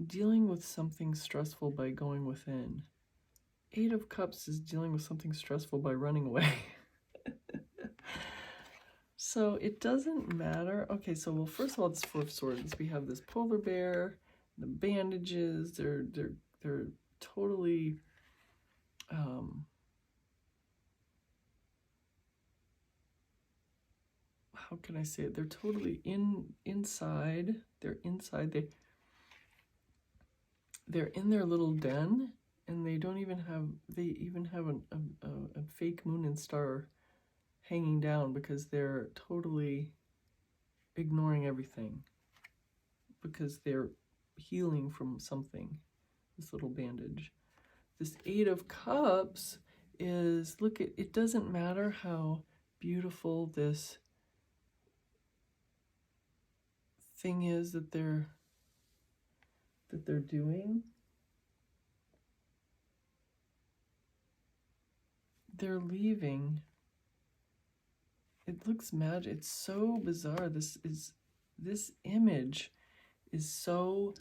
dealing with something stressful by going within. Eight of Cups is dealing with something stressful by running away. So it doesn't matter. Okay, so well, first of all, it's Four of Swords. We have this polar bear, the bandages. They're totally how can I say it? They're totally inside. They're inside. They're in their little den, and they even have a fake moon and star hanging down because they're totally ignoring everything because they're healing from something. This little bandage. This Eight of Cups is, look, it doesn't matter how beautiful this thing is that they're doing. They're leaving. It looks magic. It's so bizarre. This image is so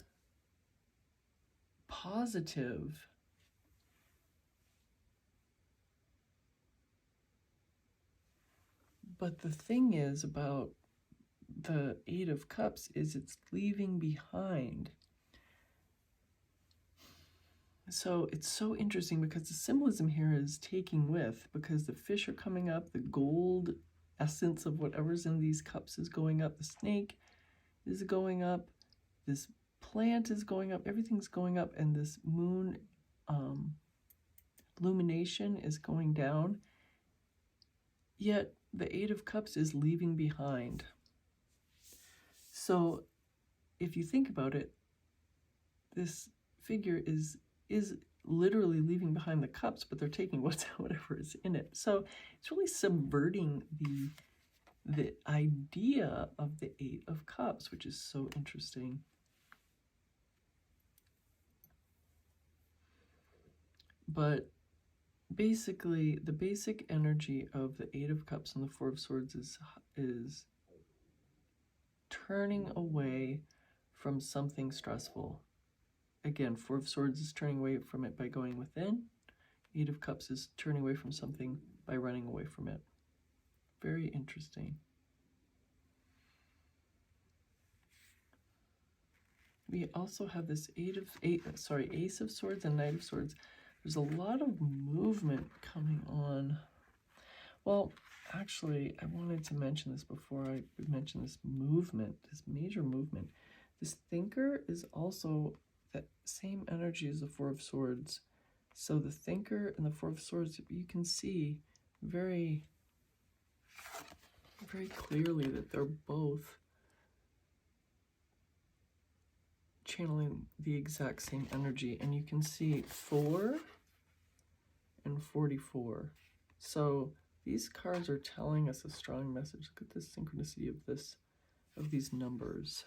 positive. But the thing is about the Eight of Cups is it's leaving behind. So it's so interesting because the symbolism here is taking with, because the fish are coming up, the gold essence of whatever's in these cups is going up, the snake is going up, this plant is going up, everything's going up, and this moon illumination is going down. Yet the Eight of Cups is leaving behind. So if you think about it, this figure is literally leaving behind the cups, but they're taking whatever is in it. So it's really subverting the idea of the Eight of Cups, which is so interesting. But basically, the basic energy of the Eight of Cups and the Four of Swords is turning away from something stressful. Again, Four of Swords is turning away from it by going within. Eight of Cups is turning away from something by running away from it. Very interesting. We also have this Ace of Swords and Knight of Swords. There's a lot of movement coming on. Well, actually, I wanted to mention this before I mention this movement, this major movement. This thinker is also that same energy as the Four of Swords. So the thinker and the Four of Swords, you can see very, very clearly that they're both channeling the exact same energy. And you can see 4 and 44. So these cards are telling us a strong message. Look at this synchronicity of these numbers.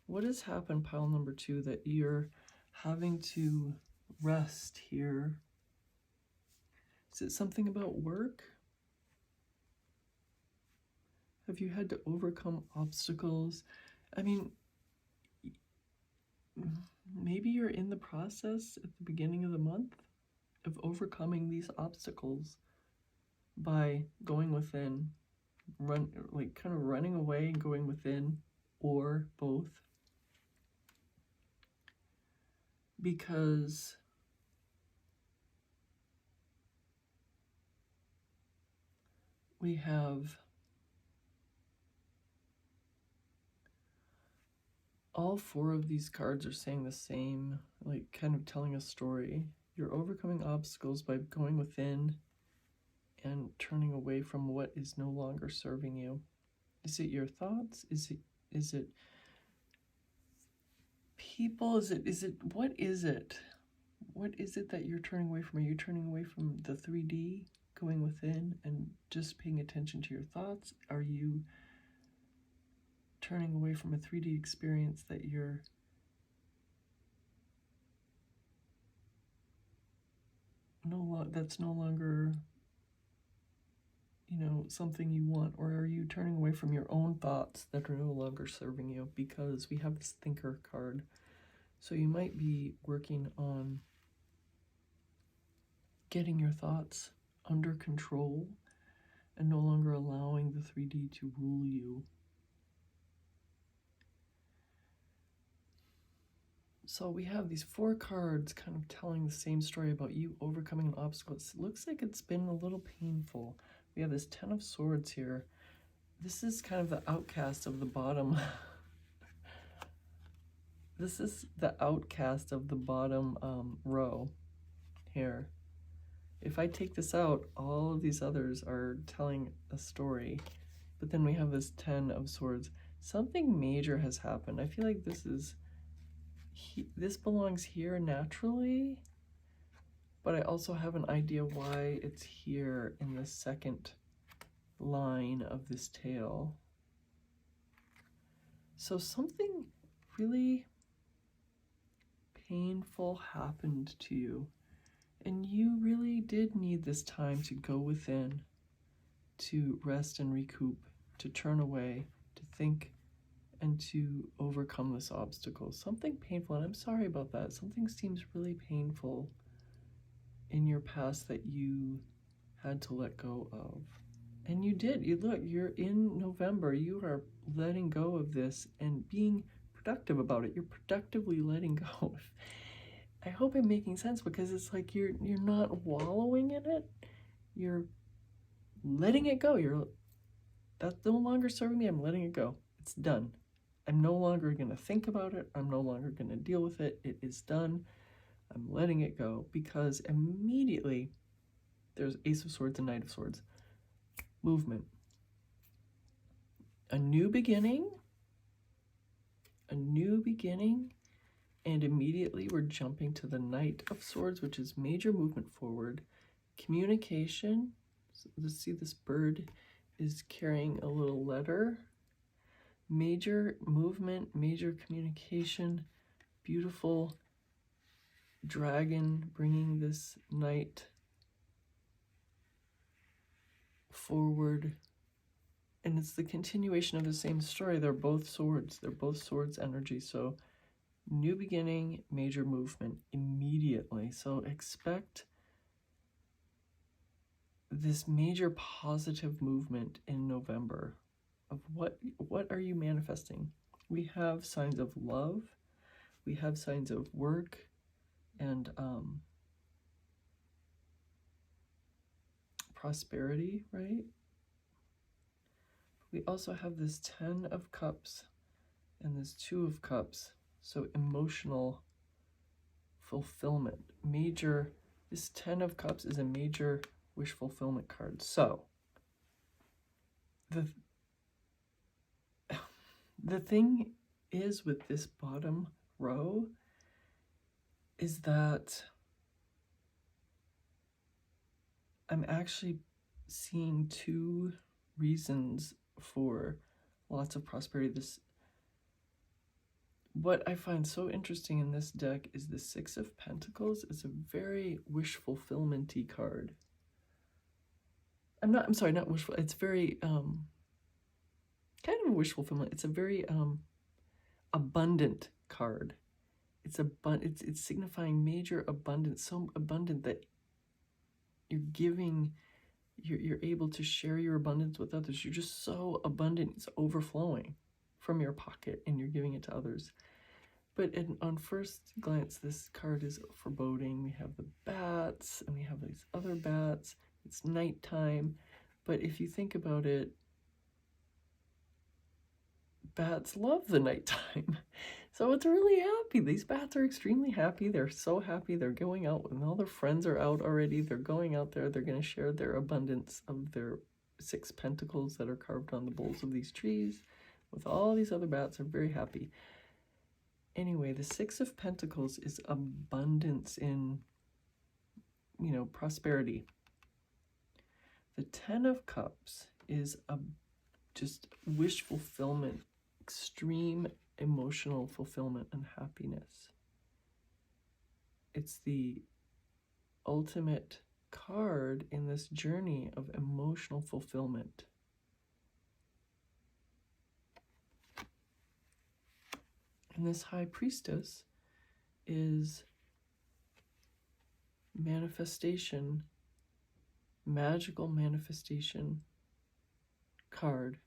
What has happened, pile number 2, that you're having to rest here? Is it something about work? Have you had to overcome obstacles? I mean, maybe you're in the process at the beginning of the month of overcoming these obstacles by going within, kind of running away and going within, or both. Because we have all 4 of these cards are saying the same, like kind of telling a story. You're overcoming obstacles by going within and turning away from what is no longer serving you. Is it your thoughts? Is it people? Is it what is it? What is it that you're turning away from? Are you turning away from the 3D going within and just paying attention to your thoughts? Are you turning away from a 3D experience that you're that's no longer, you know, something you want? Or are you turning away from your own thoughts that are no longer serving you? Because we have this thinker card. So you might be working on getting your thoughts under control and no longer allowing the 3D to rule you. So we have these 4 cards kind of telling the same story about you overcoming an obstacle. It looks like it's been a little painful. We have this 10 of Swords here. This is kind of the outcast of the bottom. This is the outcast of the bottom row here. If I take this out, all of these others are telling a story. But then we have this 10 of Swords. Something major has happened. I feel like this belongs here naturally, but I also have an idea why it's here in the second line of this tail. So something really painful happened to you, and you really did need this time to go within, to rest and recoup, to turn away, to think, and to overcome this obstacle. Something painful, and I'm sorry about that. Something seems really painful in your past that you had to let go of. And you did. You're in November. You are letting go of this and being productive about it. You're productively letting go. I hope I'm making sense, because it's like you're not wallowing in it. You're letting it go. That's no longer serving me. I'm letting it go. It's done. I'm no longer going to think about it. I'm no longer going to deal with it. It is done. I'm letting it go, because immediately there's Ace of Swords and Knight of Swords. Movement. A new beginning. And immediately we're jumping to the Knight of Swords, which is major movement forward. Communication. So let's see, this bird is carrying a little letter. Major movement, major communication, beautiful dragon bringing this knight forward. And it's the continuation of the same story. They're both swords. They're both swords energy. So new beginning, major movement immediately. So expect this major positive movement in November. Of what are you manifesting? We have signs of love, we have signs of work, and prosperity, right? We also have this 10 of Cups and this 2 of Cups. So emotional fulfillment. This 10 of Cups is a major wish fulfillment card. So the thing is with this bottom row is that I'm actually seeing 2 reasons for lots of prosperity. What I find so interesting in this deck is the 6 of Pentacles. It's a very wish fulfillment-y card. I'm sorry, not wishful. It's very kind of a wish fulfillment. It's a very abundant card. It's signifying major abundance, so abundant that you're giving, you're able to share your abundance with others. You're just so abundant, it's overflowing from your pocket and you're giving it to others. But on first glance, this card is foreboding. We have the bats and we have these other bats. It's nighttime. But if you think about it, bats love the nighttime. So it's really happy. These bats are extremely happy. They're so happy. They're going out and all their friends are out already. They're going out there. They're going to share their abundance of their 6 pentacles that are carved on the boles of these trees with all these other bats. Are very happy. Anyway, the 6 of Pentacles is abundance in, prosperity. The Ten of Cups is just wish fulfillment, extreme emotional fulfillment and happiness. It's the ultimate card in this journey of emotional fulfillment. And this High Priestess is manifestation, magical manifestation card.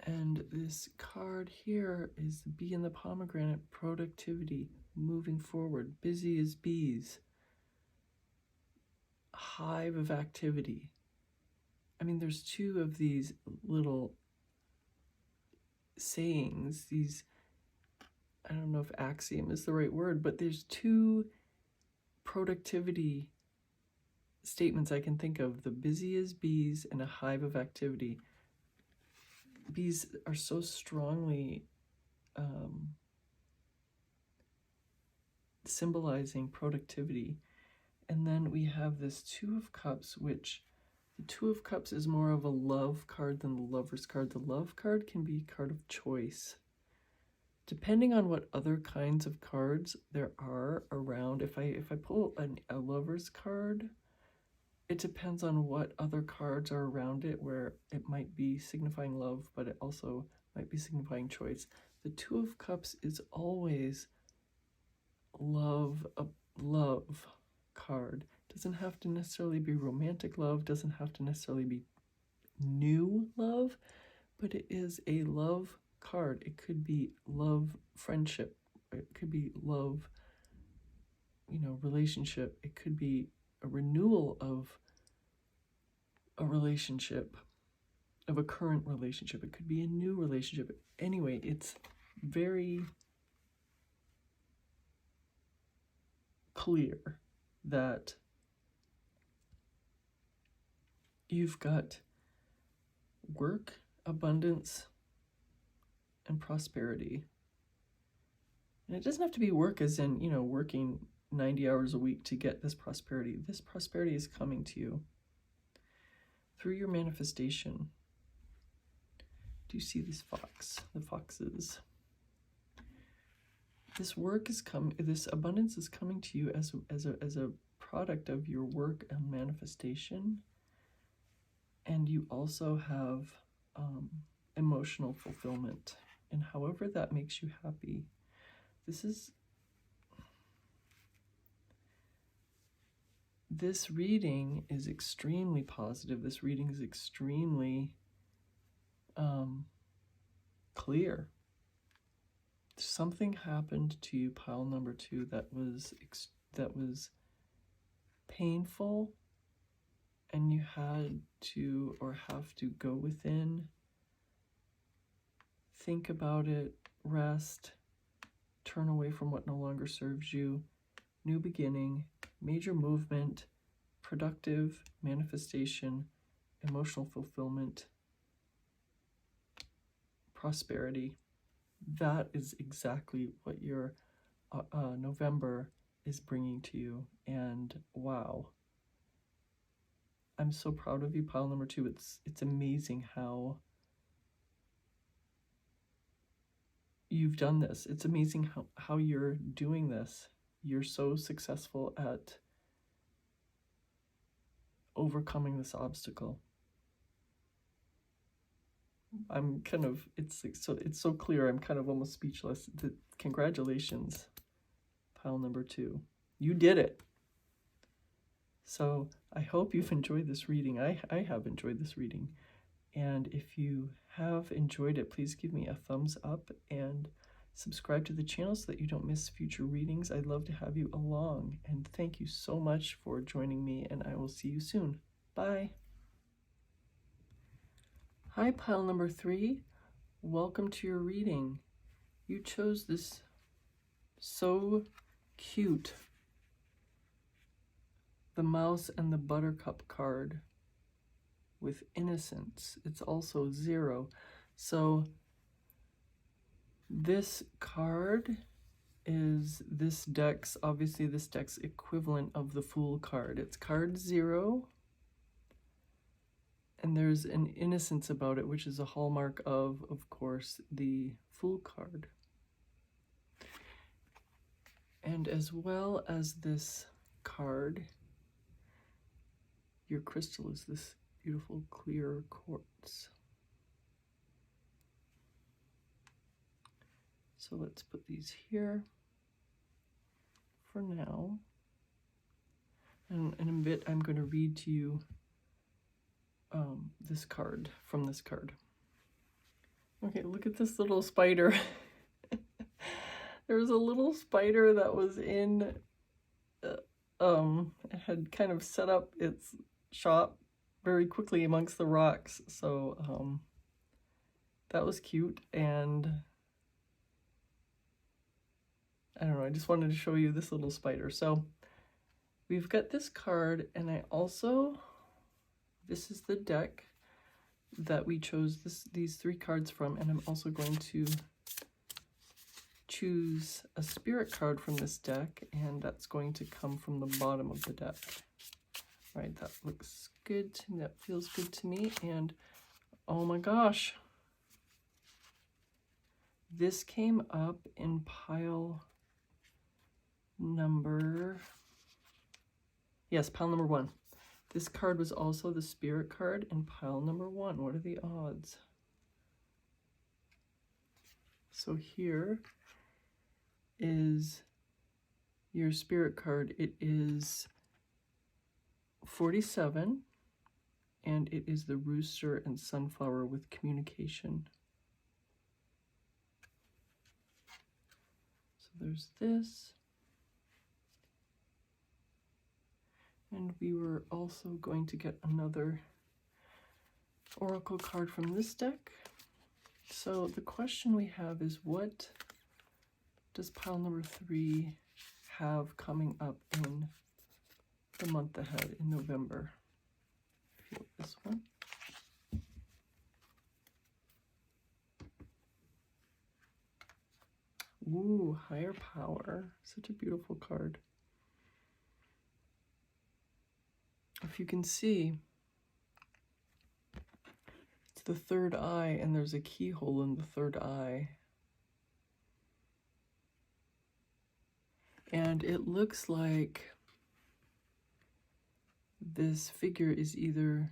And this card here is the bee and the pomegranate, productivity, moving forward, busy as bees, hive of activity. I mean, there's two of these little sayings, these, I don't know if axiom is the right word, but there's two productivity statements I can think of, the busy as bees and a hive of activity. Bees are so strongly symbolizing productivity. And then we have this Two of Cups, which the Two of Cups is more of a love card than the Lover's card. The love card can be a card of choice. Depending on what other kinds of cards there are around, if I pull a Lover's card, it depends on what other cards are around it, where it might be signifying love, but it also might be signifying choice. The Two of Cups is always love, a love card. Doesn't have to necessarily be romantic love, doesn't have to necessarily be new love, but it is a love card. It could be love, friendship. It could be love, relationship. It could be a renewal of a relationship, of a current relationship. It could be a new relationship. Anyway, it's very clear that you've got work, abundance, and prosperity. And it doesn't have to be work as in, working 90 hours a week to get this prosperity. This prosperity is coming to you through your manifestation. Do you see this fox? The foxes. This work is this abundance is coming to you as a product of your work and manifestation. And you also have emotional fulfillment, and however that makes you happy. This reading is extremely positive. This reading is extremely clear. Something happened to you, pile number 2, that was painful, and you had to or have to go within, think about it, rest, turn away from what no longer serves you, new beginning, major movement, productive manifestation, emotional fulfillment, prosperity. That is exactly what your November is bringing to you. And wow, I'm so proud of you, pile number 2. It's amazing how you've done this. It's amazing how you're doing this. You're so successful at overcoming this obstacle. I'm kind of, it's so clear, I'm kind of almost speechless. Congratulations, pile number 2. You did it. So I hope you've enjoyed this reading. I have enjoyed this reading. And if you have enjoyed it, please give me a thumbs up and subscribe to the channel so that you don't miss future readings. I'd love to have you along. And thank you so much for joining me, and I will see you soon. Bye. Hi, pile number 3. Welcome to your reading. You chose this so cute, the Mouse and the Buttercup card with innocence. It's also 0. So this card is this deck's, obviously this deck's equivalent of the Fool card. It's card 0, and there's an innocence about it, which is a hallmark of course, the Fool card. And as well as this card, your crystal is this beautiful clear quartz. So let's put these here for now. And in a bit, I'm going to read to you this card, from this card. Okay, look at this little spider. There was a little spider that was in, it had kind of set up its shop very quickly amongst the rocks. So that was cute. And I don't know, I just wanted to show you this little spider. So we've got this card, and I also, this is the deck that we chose these 3 cards from, and I'm also going to choose a spirit card from this deck, and that's going to come from the bottom of the deck. Right, that looks good, that feels good to me. And oh my gosh, this came up in pile number, yes, pile number 1. This card was also the spirit card in pile number 1. What are the odds? So here is your spirit card. It is 47, and it is the rooster and sunflower with communication. So there's this. And we were also going to get another oracle card from this deck. So the question we have is, what does pile number 3 have coming up in the month ahead in November? Feel this one. Ooh, higher power. Such a beautiful card. If you can see, it's the third eye, and there's a keyhole in the third eye. And it looks like this figure is either,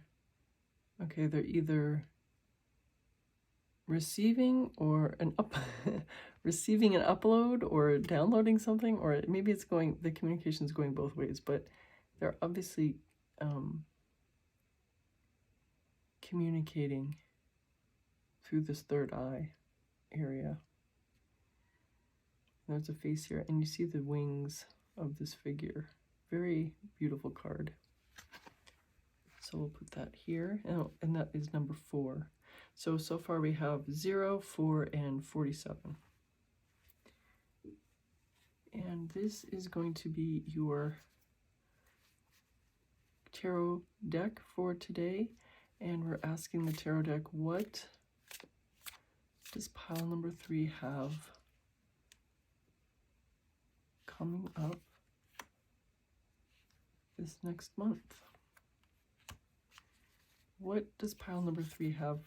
okay, they're either receiving or receiving an upload or downloading something, or maybe it's going, the communication is going both ways, but they're obviously communicating through this third eye area. There's a face here, and you see the wings of this figure. Very beautiful card. So we'll put that here, and that is number 4. So far we have 0, 4, and 47. And this is going to be your tarot deck for today. And we're asking the tarot deck, what does pile number 3 have coming up this next month? What does pile number 3 have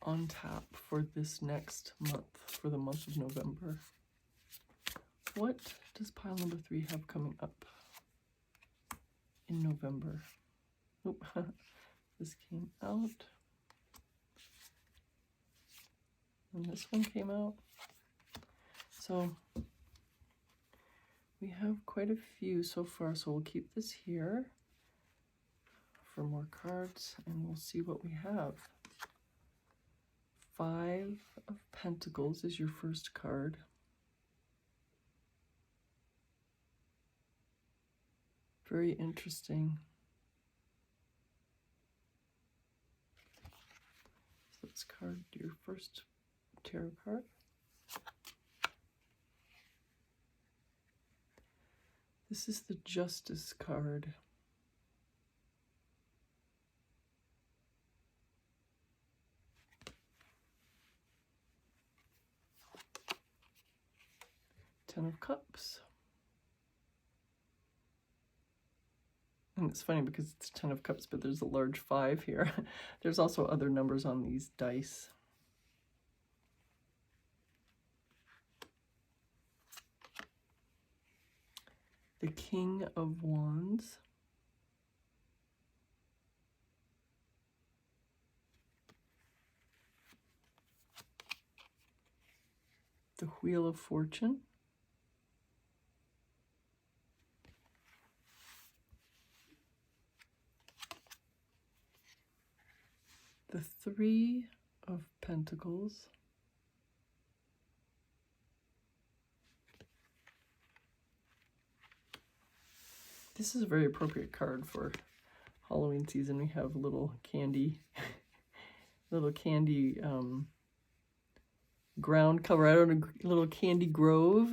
on tap for this next month, for the month of November? What does pile number 3 have coming up in November? Oop, this came out. And this one came out. So we have quite a few so far, so we'll keep this here for more cards, and we'll see what we have. 5 of Pentacles is your first card. Very interesting. So let's card your first tarot card. This is the Justice card. Ten of Cups. And it's funny because it's 10 of Cups, but there's a large 5 here. There's also other numbers on these dice. The King of Wands. The Wheel of Fortune. The Three of Pentacles. This is a very appropriate card for Halloween season. We have a little candy, ground cover out on a little candy grove.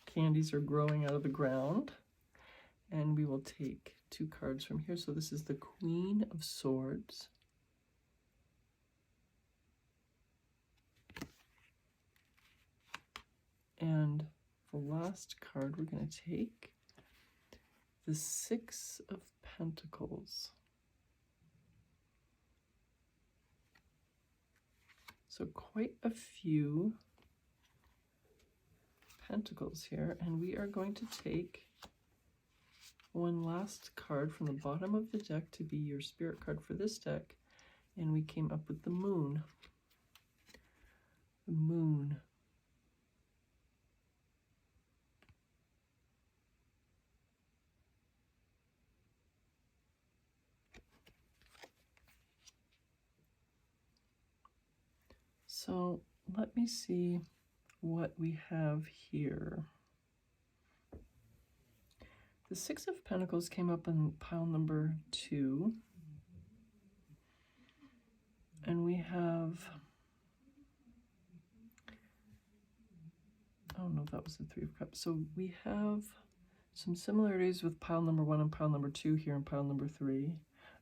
Candies are growing out of the ground. And we will take 2 cards from here. So this is the Queen of Swords. And the last card we're going to take, the 6 of Pentacles. So quite a few pentacles here, and we are going to take one last card from the bottom of the deck to be your spirit card for this deck, and we came up with the Moon. The Moon. So let me see what we have here. The 6 of Pentacles came up in pile number 2. And we have, oh no, that was the 3 of Cups. So we have some similarities with pile number 1 and pile number 2 here in pile number 3.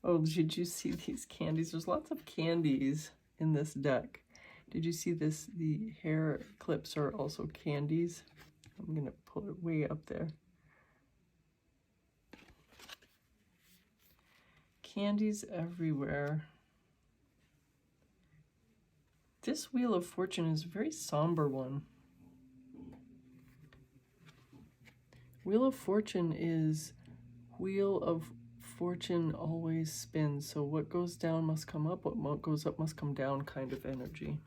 Oh, did you see these candies? There's lots of candies in this deck. Did you see this? The hair clips are also candies. I'm going to pull it way up there. Candies everywhere. This Wheel of Fortune is a very somber one. Wheel of Fortune is Wheel of Fortune always spins. So what goes down must come up, what goes up must come down kind of energy.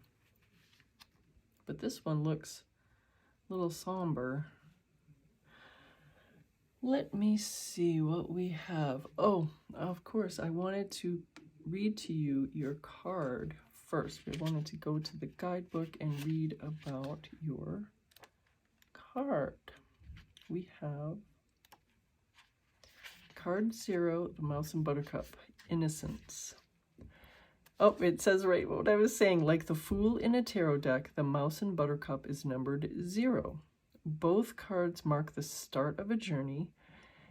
But this one looks a little somber. Let me see what we have. Oh, of course, I wanted to read to you your card first. We wanted to go to the guidebook and read about your card. We have card 0, the Mouse and Buttercup, Innocence. Oh, it says right what I was saying. Like the Fool in a tarot deck, the Mouse and Buttercup is numbered 0. Both cards mark the start of a journey,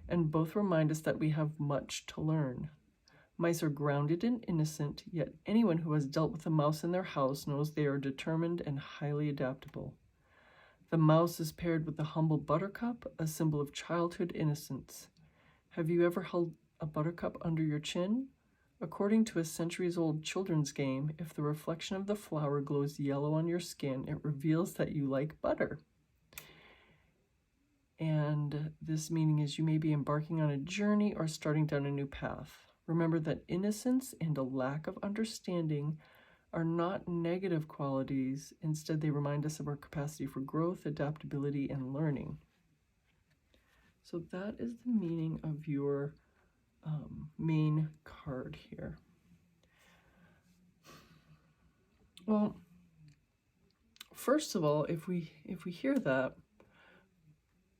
and both remind us that we have much to learn. Mice are grounded and innocent, yet anyone who has dealt with a mouse in their house knows they are determined and highly adaptable. The mouse is paired with the humble buttercup, a symbol of childhood innocence. Have you ever held a buttercup under your chin? According to a centuries-old children's game, if the reflection of the flower glows yellow on your skin, it reveals that you like butter. And this meaning is you may be embarking on a journey or starting down a new path. Remember that innocence and a lack of understanding are not negative qualities. Instead, they remind us of our capacity for growth, adaptability, and learning. So that is the meaning of your main card here. Well, first of all, if we hear that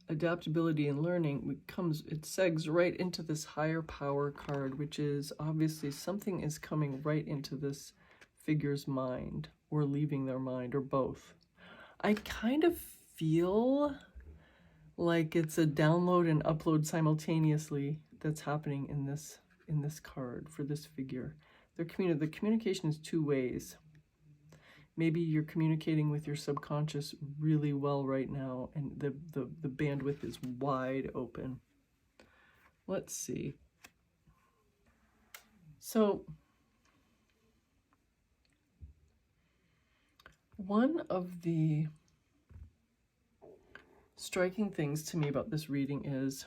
adaptability and learning, it segs right into this higher power card, which is obviously something is coming right into this figure's mind or leaving their mind, or both. I kind of feel like it's a download and upload simultaneously that's happening in this card for this figure. The communication is 2 ways. maybe you're communicating with your subconscious really well right now, and the bandwidth is wide open. Let's see. So one of the striking things to me about this reading is,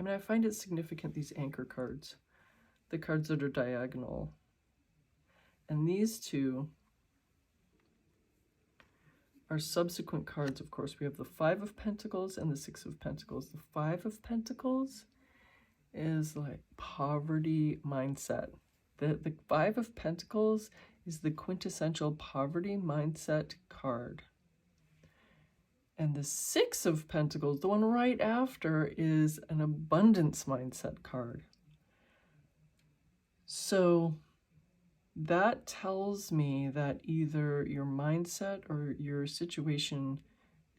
I find it significant, these anchor cards, the cards that are diagonal. And these two are subsequent cards, of course. We have the Five of Pentacles and the Six of Pentacles. The Five of Pentacles is like poverty mindset. The Five of Pentacles is the quintessential poverty mindset card. And the Six of Pentacles, the one right after, is an abundance mindset card. So that tells me that either your mindset or your situation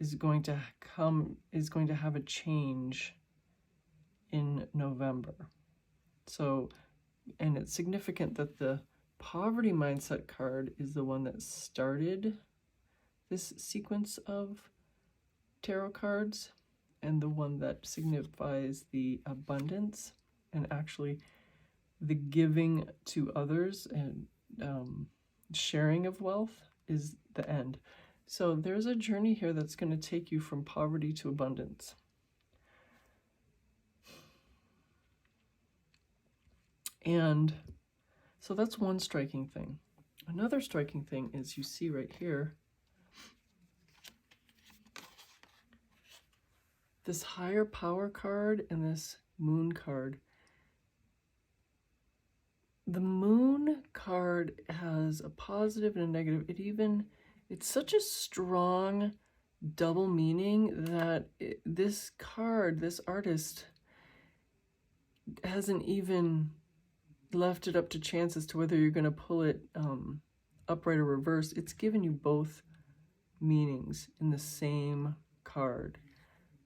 is going to have a change in November. So, and it's significant that the poverty mindset card is the one that started this sequence of tarot cards, and the one that signifies the abundance and actually the giving to others and sharing of wealth is the end. So there's a journey here that's going to take you from poverty to abundance. And so that's one striking thing. Another striking thing is, you see right here, this higher power card and this moon card. The moon card has a positive and a negative. It's such a strong double meaning that this card, this artist, hasn't even left it up to chance as to whether you're going to pull it upright or reverse. It's given you both meanings in the same card.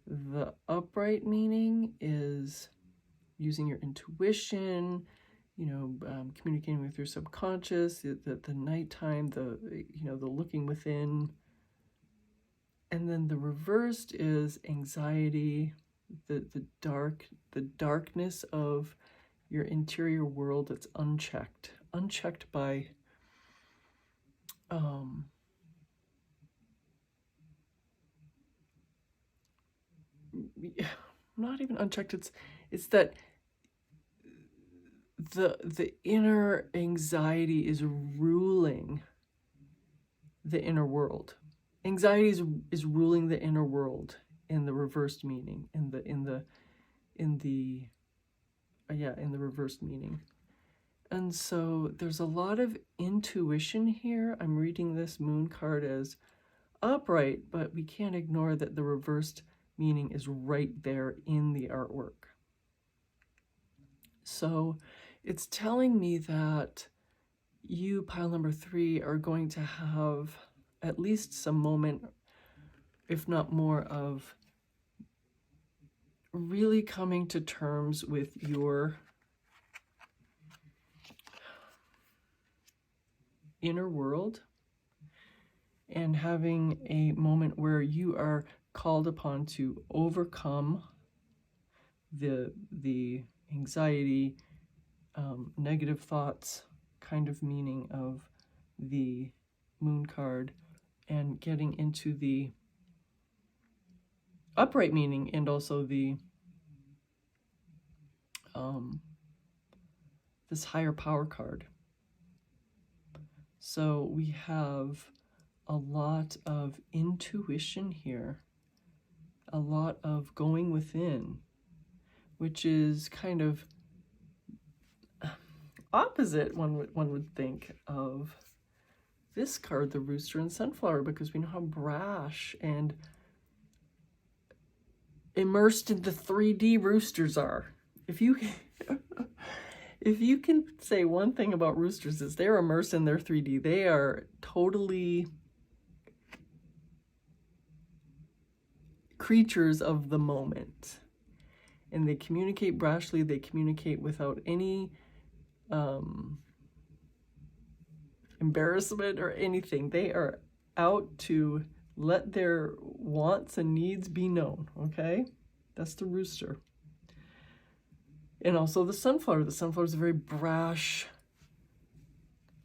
The upright meaning is using your intuition, communicating with your subconscious, the nighttime, the looking within. And then the reversed is anxiety, the darkness of your interior world that's unchecked by not even unchecked. It's that the inner anxiety is ruling the inner world. Anxiety is ruling the inner world in the reversed meaning, in the reversed meaning. And so there's a lot of intuition here. I'm reading this moon card as upright, but we can't ignore that the reversed meaning is right there in the artwork. So it's telling me that you, pile number 3, are going to have at least some moment, if not more, of really coming to terms with your inner world and having a moment where you are called upon to overcome the anxiety, negative thoughts kind of meaning of the moon card, and getting into the upright meaning, and also the this higher power card. So we have a lot of intuition here, a lot of going within, which is kind of opposite, one would think, of this card, the Rooster and Sunflower, because we know how brash and immersed in the 3D roosters are. If you can say one thing about roosters, is they're immersed in their 3D. They are totally creatures of the moment, and they communicate brashly. They communicate without any embarrassment or anything. They are out to let their wants and needs be known, okay? That's the rooster. And also the sunflower. The sunflower is a very brash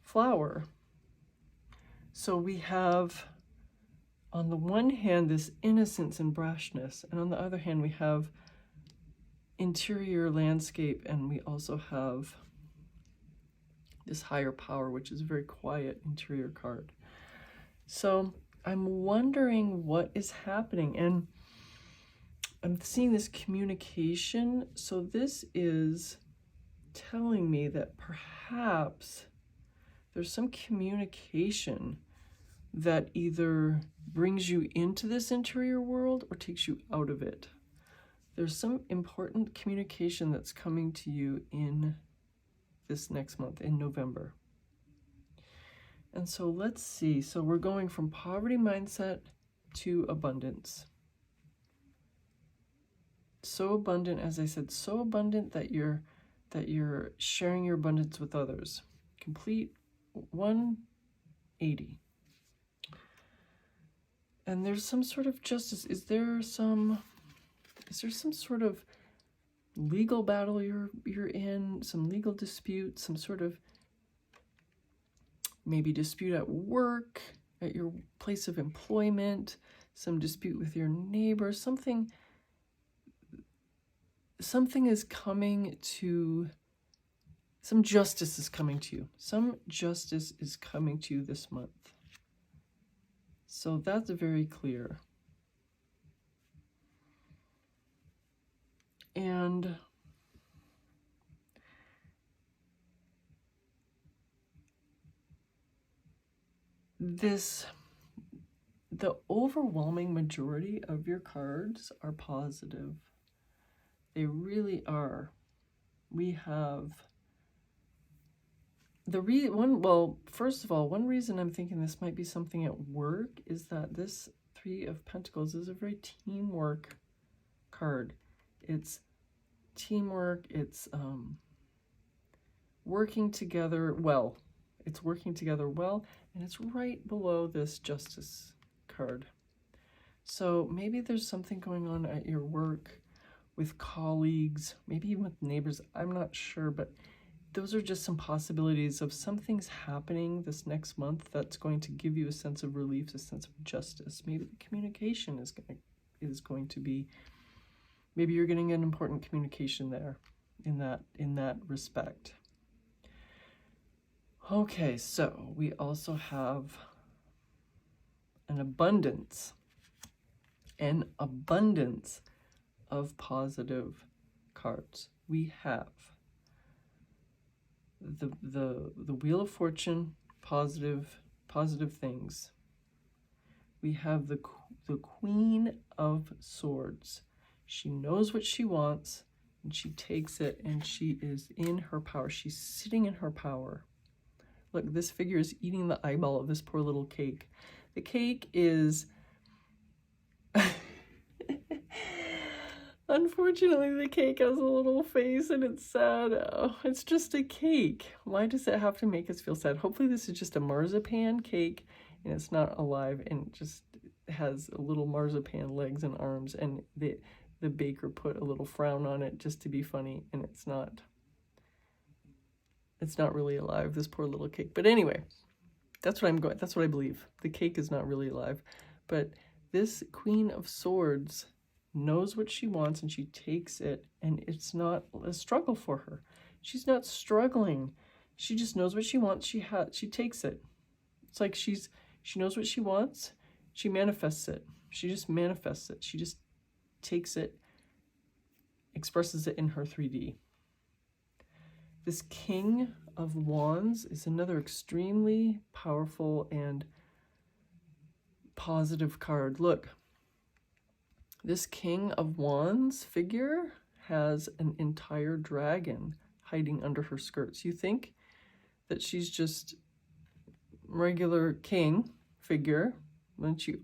flower. So we have, on the one hand, this innocence and brashness, and on the other hand, we have interior landscape, and we also have this higher power, which is a very quiet interior card. So I'm wondering what is happening, and I'm seeing this communication. So this is telling me that perhaps there's some communication that either brings you into this interior world or takes you out of it. There's some important communication that's coming to you in this next month, in November. And so let's see. So we're going from poverty mindset to abundance. So abundant, as I said, so abundant that you're sharing your abundance with others. Complete 180. And there's some sort of justice. Is there some sort of legal battle you're in, some legal dispute, some sort of maybe dispute at work, at your place of employment, some dispute with your neighbor, something is coming to, some justice is coming to you. Some justice is coming to you this month. So that's very clear. And the overwhelming majority of your cards are positive. They really are. We have first of all, one reason I'm thinking this might be something at work is that this Three of Pentacles is a very teamwork card. It's teamwork, it's working together well. It's working together well, and it's right below this Justice card. So maybe there's something going on at your work with colleagues, maybe even with neighbors. I'm not sure, but those are just some possibilities of something's happening this next month that's going to give you a sense of relief, a sense of justice. Maybe the communication is going to be, maybe you're getting an important communication there in that respect. Okay, so we also have an abundance of positive cards. We have the Wheel of Fortune, positive things. We have the Queen of Swords. She knows what she wants, and she takes it, and she is in her power. She's sitting in her power. Look, this figure is eating the eyeball of this poor little cake. The cake is... Unfortunately, the cake has a little face and it's sad. Oh, it's just a cake. Why does it have to make us feel sad? Hopefully this is just a marzipan cake and it's not alive and just has a little marzipan legs and arms, and the baker put a little frown on it just to be funny, and it's not really alive, this poor little cake. But anyway, that's what I believe. The cake is not really alive. But this Queen of Swords knows what she wants and she takes it, and it's not a struggle for her. She's not struggling. She just knows what she wants. She takes it. It's like she knows what she wants. She manifests it. She just manifests it. She just takes it, expresses it in her 3D. This King of Wands is another extremely powerful and positive card. Look, this King of Wands figure has an entire dragon hiding under her skirts. You think that she's just regular king figure, when she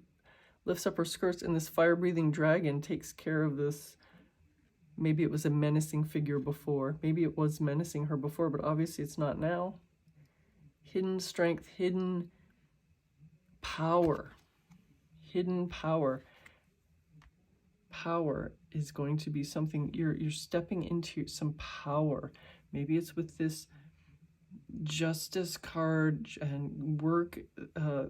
lifts up her skirts and this fire-breathing dragon takes care of this. Maybe it was a menacing figure before. Maybe it was menacing her before, but obviously it's not now. hidden strength, hidden power, hidden power. Power is going to be something you're stepping into, some power. Maybe it's with this justice card and work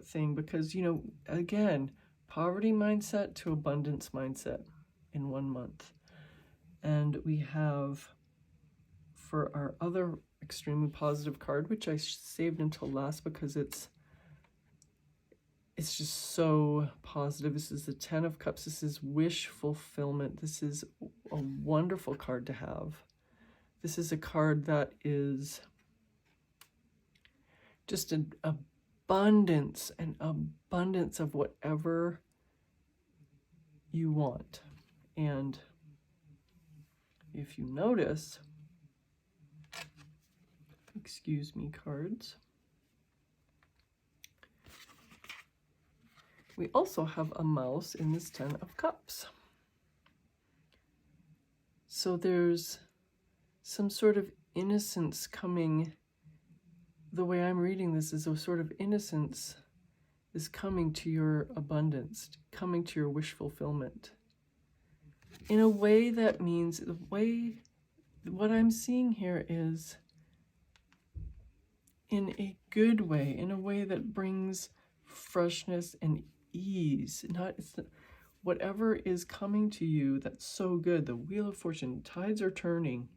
thing, because, you know, again, poverty mindset to abundance mindset in 1 month. And we have, for our other extremely positive card, which I saved until last because it's just so positive. This is the 10 of Cups. This is wish fulfillment. This is a wonderful card to have. This is a card that is just an abundance of whatever you want. And if you notice, excuse me, cards, we also have a mouse in this 10 of Cups. So there's some sort of innocence coming. The way I'm reading this is a sort of innocence is coming to your abundance, coming to your wish fulfillment. In a way that means, what I'm seeing here is in a good way, in a way that brings freshness and ease. Whatever is coming to you that's so good, the Wheel of Fortune, tides are turning.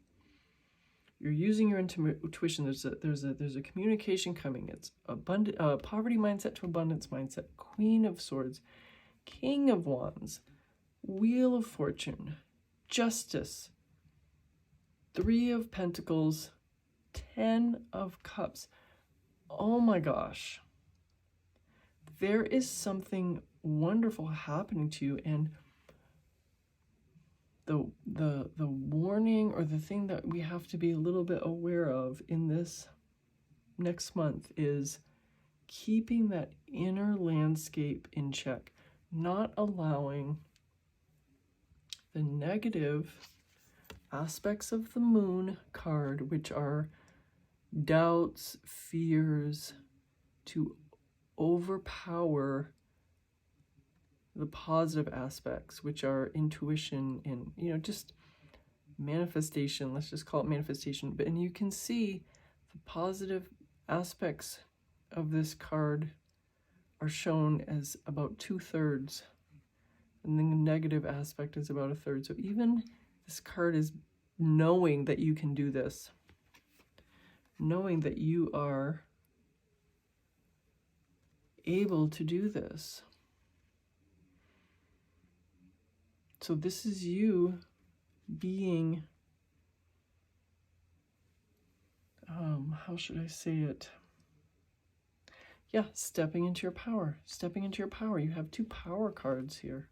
You're using your intuition. There's a communication coming. It's poverty mindset to abundance mindset. Queen of Swords, King of Wands, Wheel of Fortune, Justice, 3 of Pentacles, 10 of Cups. Oh my gosh. There is something wonderful happening to you, and the warning, or the thing that we have to be a little bit aware of in this next month, is keeping that inner landscape in check, not allowing the negative aspects of the Moon card, which are doubts, fears, to overpower the positive aspects, which are intuition and, you know, just manifestation. Let's just call it manifestation. And you can see the positive aspects of this card are shown as about 2/3, and the negative aspect is about 1/3. So even this card is knowing that you can do this, knowing that you are able to do this. So this is you being, how should I say it? Yeah, stepping into your power, stepping into your power. You have 2 power cards here.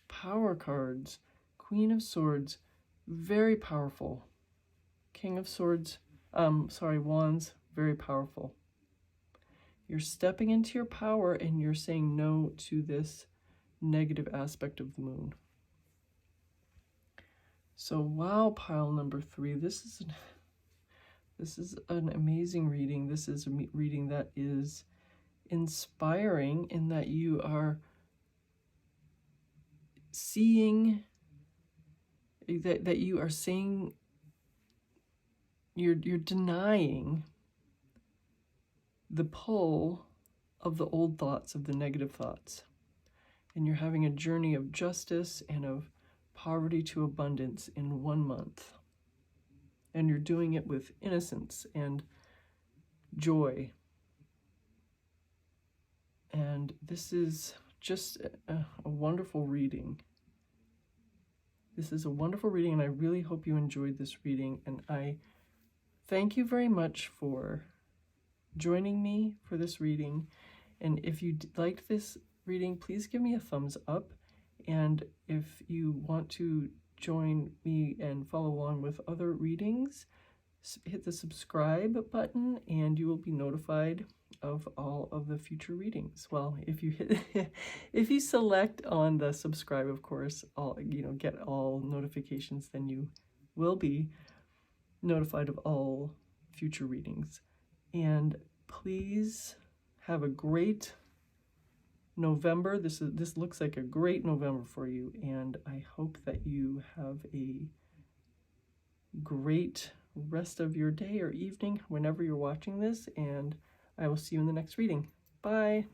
Power cards, Queen of Swords, very powerful. King of Swords, Wands, very powerful. You're stepping into your power and you're saying no to this negative aspect of the Moon. So wow, pile number 3, this is an amazing reading. This is a reading that is inspiring, in that you are seeing that you are saying, you're denying the pull of the old thoughts, of the negative thoughts, and you're having a journey of justice and of poverty to abundance in 1 month. And you're doing it with innocence and joy. And this is just a wonderful reading. This is a wonderful reading, and I really hope you enjoyed this reading. And I thank you very much for joining me for this reading. And if you liked this reading, please give me a thumbs up. And if you want to join me and follow along with other readings, hit the subscribe button and you will be notified of all of the future readings. Well, if you if you select on the subscribe, of course, get all notifications, then you will be notified of all future readings. And Please have a great November. This looks like a great November for you, and I hope that you have a great rest of your day or evening whenever you're watching this, and I will see you in the next reading. Bye.